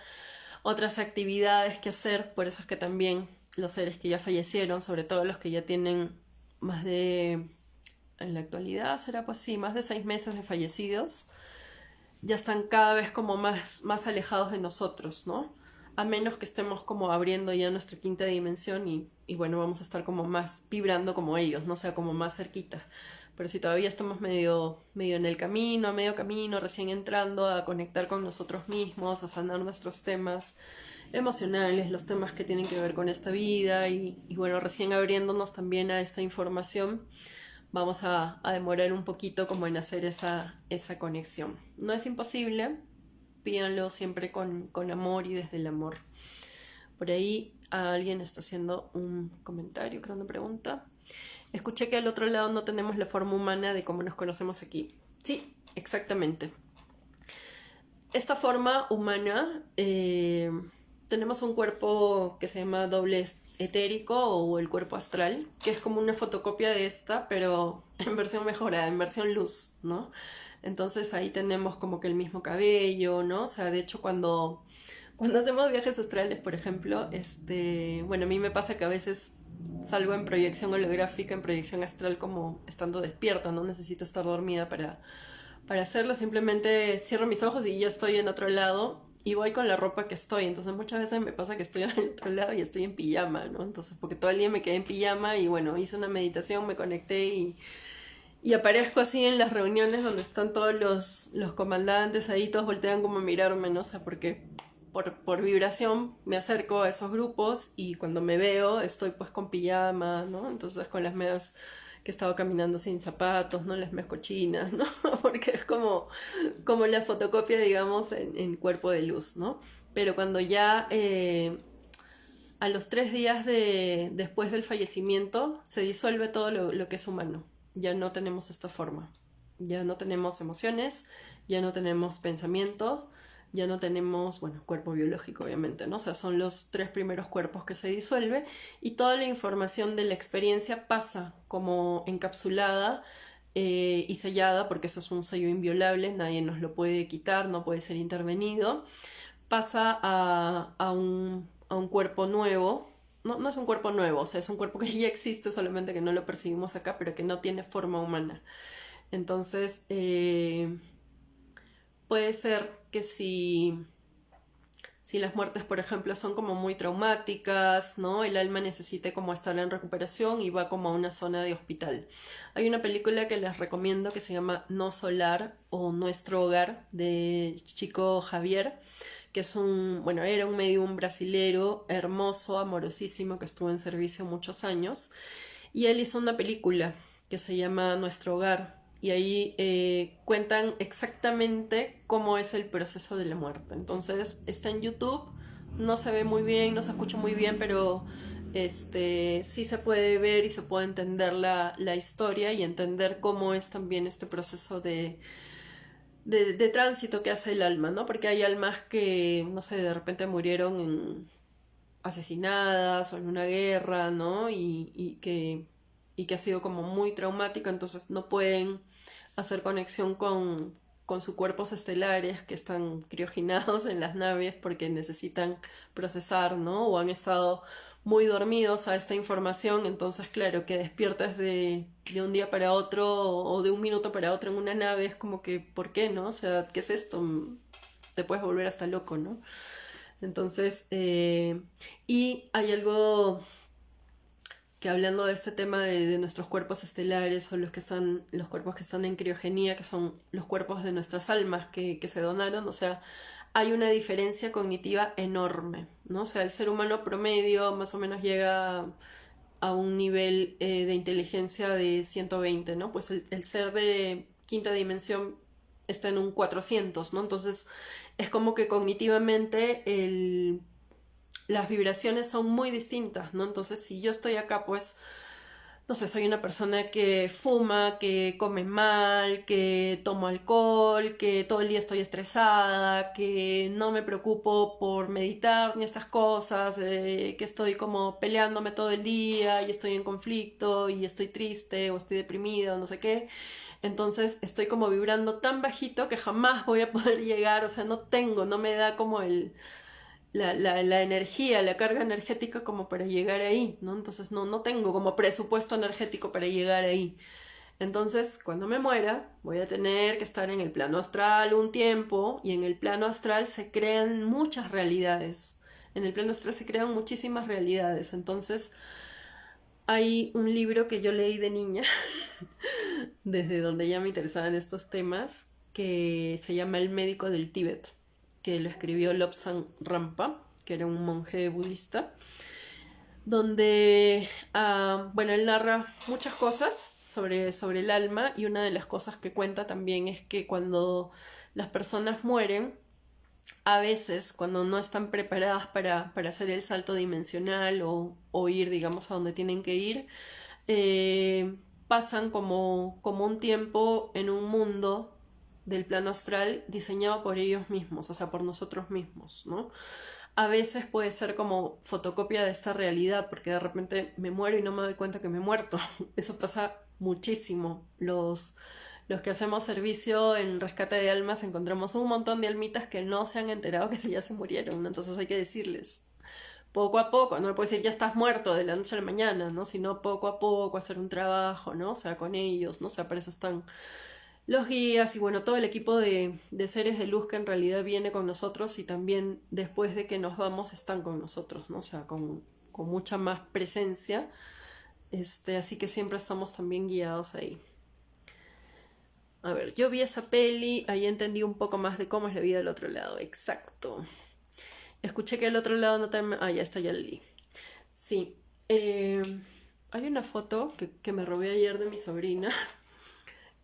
otras actividades que hacer. Por eso es que también los seres que ya fallecieron, sobre todo los que ya tienen más de, en la actualidad será pues sí, más de 6 meses de fallecidos, ya están cada vez como más alejados de nosotros, ¿no? A menos que estemos como abriendo ya nuestra quinta dimensión y bueno, vamos a estar como más vibrando como ellos, ¿no? O sea, como más cerquita. Pero si todavía estamos medio en el camino, a medio camino, recién entrando a conectar con nosotros mismos, a sanar nuestros temas emocionales, los temas que tienen que ver con esta vida y bueno, recién abriéndonos también a esta información, vamos a demorar un poquito como en hacer esa conexión. No es imposible, pídanlo siempre con amor y desde el amor. Por ahí alguien está haciendo un comentario, creo, una pregunta. Escuché que al otro lado no tenemos la forma humana de cómo nos conocemos aquí. Sí, exactamente. Esta forma humana, tenemos un cuerpo que se llama doble etérico o el cuerpo astral, que es como una fotocopia de esta, pero en versión mejorada, en versión luz, ¿no? Entonces ahí tenemos como que el mismo cabello, ¿no? O sea, de hecho cuando hacemos viajes astrales, por ejemplo, bueno, a mí me pasa que a veces salgo en proyección holográfica, en proyección astral como estando despierta, no necesito estar dormida para hacerlo, simplemente cierro mis ojos y ya estoy en otro lado y voy con la ropa que estoy. Entonces muchas veces me pasa que estoy en el otro lado y estoy en pijama, ¿no? Entonces porque todo el día me quedé en pijama y bueno, hice una meditación, me conecté y aparezco así en las reuniones donde están todos los comandantes ahí, todos voltean como a mirarme, ¿no? O sea, porque por vibración me acerco a esos grupos y cuando me veo estoy pues con pijama, ¿no? Entonces con las medias que he estado caminando sin zapatos, ¿no? Las medias cochinas, ¿no? Porque es como la fotocopia, digamos, en cuerpo de luz, ¿no? Pero cuando ya a los 3 días después del fallecimiento se disuelve todo lo que es humano. Ya no tenemos esta forma. Ya no tenemos emociones, ya no tenemos pensamientos, ya no tenemos, bueno, cuerpo biológico obviamente, ¿no? O sea, son los 3 primeros cuerpos que se disuelve y toda la información de la experiencia pasa como encapsulada y sellada, porque eso es un sello inviolable, nadie nos lo puede quitar, no puede ser intervenido, pasa a un cuerpo nuevo. No, no es un cuerpo nuevo, o sea, es un cuerpo que ya existe, solamente que no lo percibimos acá, pero que no tiene forma humana. Entonces, puede ser que si las muertes, por ejemplo, son como muy traumáticas, ¿no? El alma necesite como estar en recuperación y va como a una zona de hospital. Hay una película que les recomiendo que se llama No Solar o Nuestro Hogar, de Chico Javier, que es era un medium brasilero, hermoso, amorosísimo, que estuvo en servicio muchos años. Y él hizo una película que se llama Nuestro Hogar. Y ahí cuentan exactamente cómo es el proceso de la muerte. Entonces está en YouTube, no se ve muy bien, no se escucha muy bien, pero sí se puede ver y se puede entender la historia y entender cómo es también este proceso de tránsito que hace el alma, ¿no? Porque hay almas que, no sé, de repente murieron asesinadas o en una guerra, ¿no? Y que ha sido como muy traumático, entonces no pueden hacer conexión con sus cuerpos estelares que están crioginados en las naves porque necesitan procesar, ¿no? O han estado muy dormidos a esta información, entonces claro, que despiertas de un día para otro o de un minuto para otro en una nave, es como que, ¿por qué, no? O sea, ¿qué es esto? Te puedes volver hasta loco, ¿no? Entonces, y hay algo que hablando de este tema de nuestros cuerpos estelares o los cuerpos que están en criogenía, que son los cuerpos de nuestras almas que se donaron, o sea, hay una diferencia cognitiva enorme, ¿no? O sea, el ser humano promedio más o menos llega a un nivel de inteligencia de 120, ¿no? Pues el ser de quinta dimensión está en un 400, ¿no? Entonces, es como que cognitivamente las vibraciones son muy distintas, ¿no? Entonces, si yo estoy acá, pues no sé, soy una persona que fuma, que come mal, que tomo alcohol, que todo el día estoy estresada, que no me preocupo por meditar ni estas cosas, que estoy como peleándome todo el día y estoy en conflicto y estoy triste o estoy deprimida o no sé qué. Entonces estoy como vibrando tan bajito que jamás voy a poder llegar, o sea, no me da como la energía, la carga energética como para llegar ahí, ¿no? Entonces no tengo como presupuesto energético para llegar ahí. Entonces, cuando me muera, voy a tener que estar en el plano astral un tiempo y en el plano astral se crean muchas realidades. En el plano astral se crean muchísimas realidades. Entonces, hay un libro que yo leí de niña, desde donde ya me interesaban estos temas, que se llama El médico del Tíbet, que lo escribió Lobsang Rampa, que era un monje budista, donde, bueno, él narra muchas cosas sobre el alma, y una de las cosas que cuenta también es que cuando las personas mueren, a veces cuando no están preparadas para hacer el salto dimensional o ir, digamos, a donde tienen que ir, pasan como un tiempo en un mundo del plano astral diseñado por ellos mismos, o sea, por nosotros mismos, ¿no? A veces puede ser como fotocopia de esta realidad, porque de repente me muero y no me doy cuenta que me he muerto. Eso pasa muchísimo. Los que hacemos servicio en rescate de almas encontramos un montón de almitas que no se han enterado que ya se murieron, ¿no? Entonces hay que decirles poco a poco, no me puedo decir ya estás muerto de la noche a la mañana, ¿no? Sino poco a poco hacer un trabajo, ¿no? O sea, con ellos, ¿no? O sea, para eso están los guías y bueno, todo el equipo de seres de luz que en realidad viene con nosotros, y también después de que nos vamos están con nosotros, ¿no? O sea, con mucha más presencia, así que siempre estamos también guiados ahí. A ver, yo vi esa peli, ahí entendí un poco más de cómo es la vida del otro lado, exacto. Escuché que el otro lado no termina... Ah, ya está, ya leí. Sí. Hay una foto que me robé ayer de mi sobrina.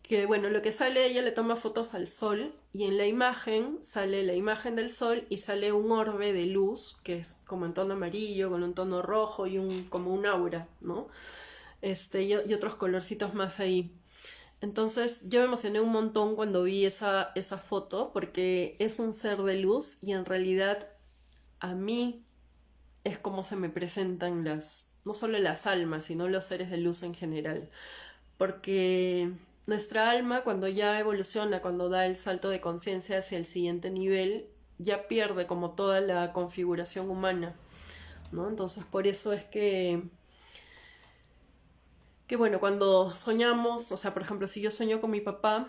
Que bueno, lo que sale, ella le toma fotos al sol, y en la imagen sale la imagen del sol y sale un orbe de luz que es como en tono amarillo, con un tono rojo y como un aura, ¿no? Y otros colorcitos más ahí. Entonces yo me emocioné un montón cuando vi esa foto, porque es un ser de luz y en realidad a mí es como se me presentan no solo las almas, sino los seres de luz en general. Porque nuestra alma, cuando ya evoluciona, cuando da el salto de conciencia hacia el siguiente nivel, ya pierde como toda la configuración humana, ¿no? Entonces por eso es que bueno, cuando soñamos, o sea, por ejemplo, si yo sueño con mi papá,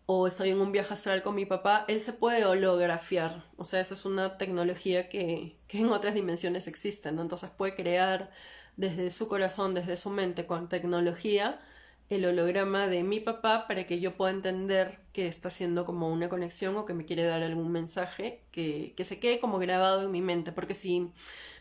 o estoy en un viaje astral con mi papá, él se puede holografiar. O sea, esa es una tecnología que en otras dimensiones existe, ¿no? Entonces puede crear desde su corazón, desde su mente, con tecnología, el holograma de mi papá para que yo pueda entender que está haciendo como una conexión o que me quiere dar algún mensaje que se quede como grabado en mi mente. Porque si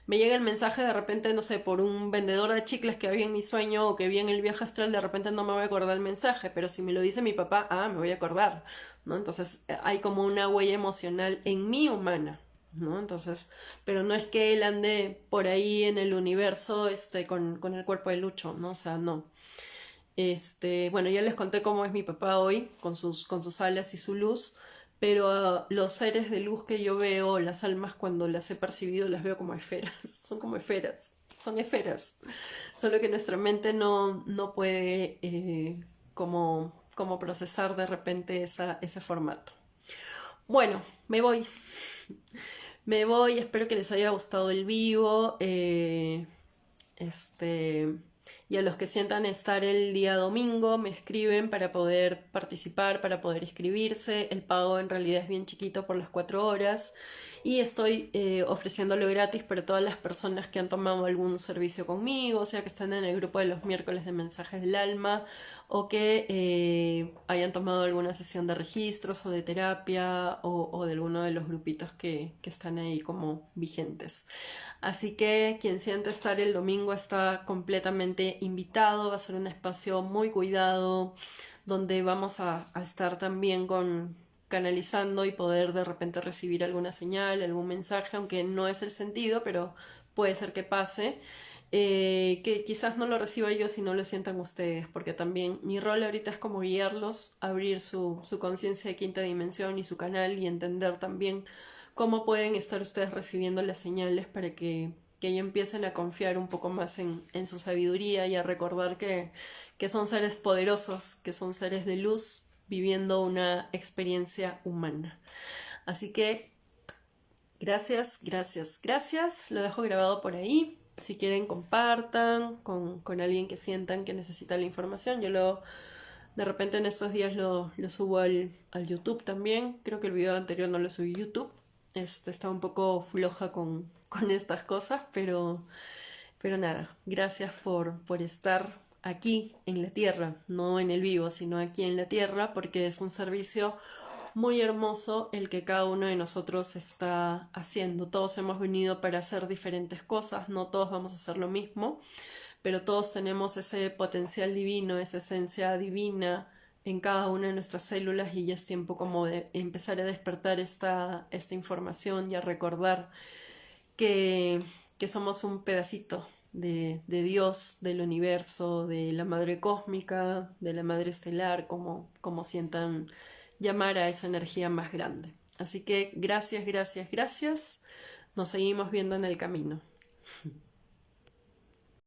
me llega el mensaje de repente, no sé, por un vendedor de chicles que había en mi sueño o que vi en el viaje astral, de repente no me voy a acordar el mensaje, pero si me lo dice mi papá, me voy a acordar, ¿no? Entonces hay como una huella emocional en mi humana, ¿no? Entonces, pero no es que él ande por ahí en el universo, con el cuerpo de Lucho, ¿no? O sea, no. Bueno, ya les conté cómo es mi papá hoy, con sus alas y su luz, pero los seres de luz que yo veo, las almas, cuando las he percibido, las veo como esferas, son como esferas, son esferas, solo que nuestra mente no puede como procesar de repente ese formato. Bueno, me voy, espero que les haya gustado el vivo, y a los que sientan estar el día domingo me escriben para poder participar, para poder inscribirse. El pago en realidad es bien chiquito por las 4 horas y estoy ofreciéndolo gratis para todas las personas que han tomado algún servicio conmigo, o sea, que están en el grupo de los miércoles de mensajes del alma o que hayan tomado alguna sesión de registros o de terapia o de alguno de los grupitos que están ahí como vigentes. Así que quien siente estar el domingo está completamente invitado. Va a ser un espacio muy cuidado donde vamos a estar también canalizando y poder de repente recibir alguna señal, algún mensaje, aunque no es el sentido, pero puede ser que pase. que quizás no lo reciba yo si no lo sientan ustedes, porque también mi rol ahorita es como guiarlos, abrir su conciencia de quinta dimensión y su canal y entender también cómo pueden estar ustedes recibiendo las señales para que ellos empiecen a confiar un poco más en su sabiduría y a recordar que son seres poderosos, que son seres de luz viviendo una experiencia humana. Así que gracias, gracias, gracias. Lo dejo grabado por ahí. Si quieren, compartan con alguien que sientan que necesita la información. De repente en estos días lo subo al YouTube también. Creo que el video anterior no lo subí a YouTube. Está un poco floja con estas cosas, pero nada, gracias por estar aquí en la tierra, no en el vivo, sino aquí en la tierra, porque es un servicio muy hermoso el que cada uno de nosotros está haciendo. Todos hemos venido para hacer diferentes cosas, no todos vamos a hacer lo mismo, pero todos tenemos ese potencial divino, esa esencia divina en cada una de nuestras células y ya es tiempo como de empezar a despertar esta información y a recordar que, que somos un pedacito de Dios, del universo, de la madre cósmica, de la madre estelar, como sientan llamar a esa energía más grande. Así que gracias, gracias, gracias. Nos seguimos viendo en el camino.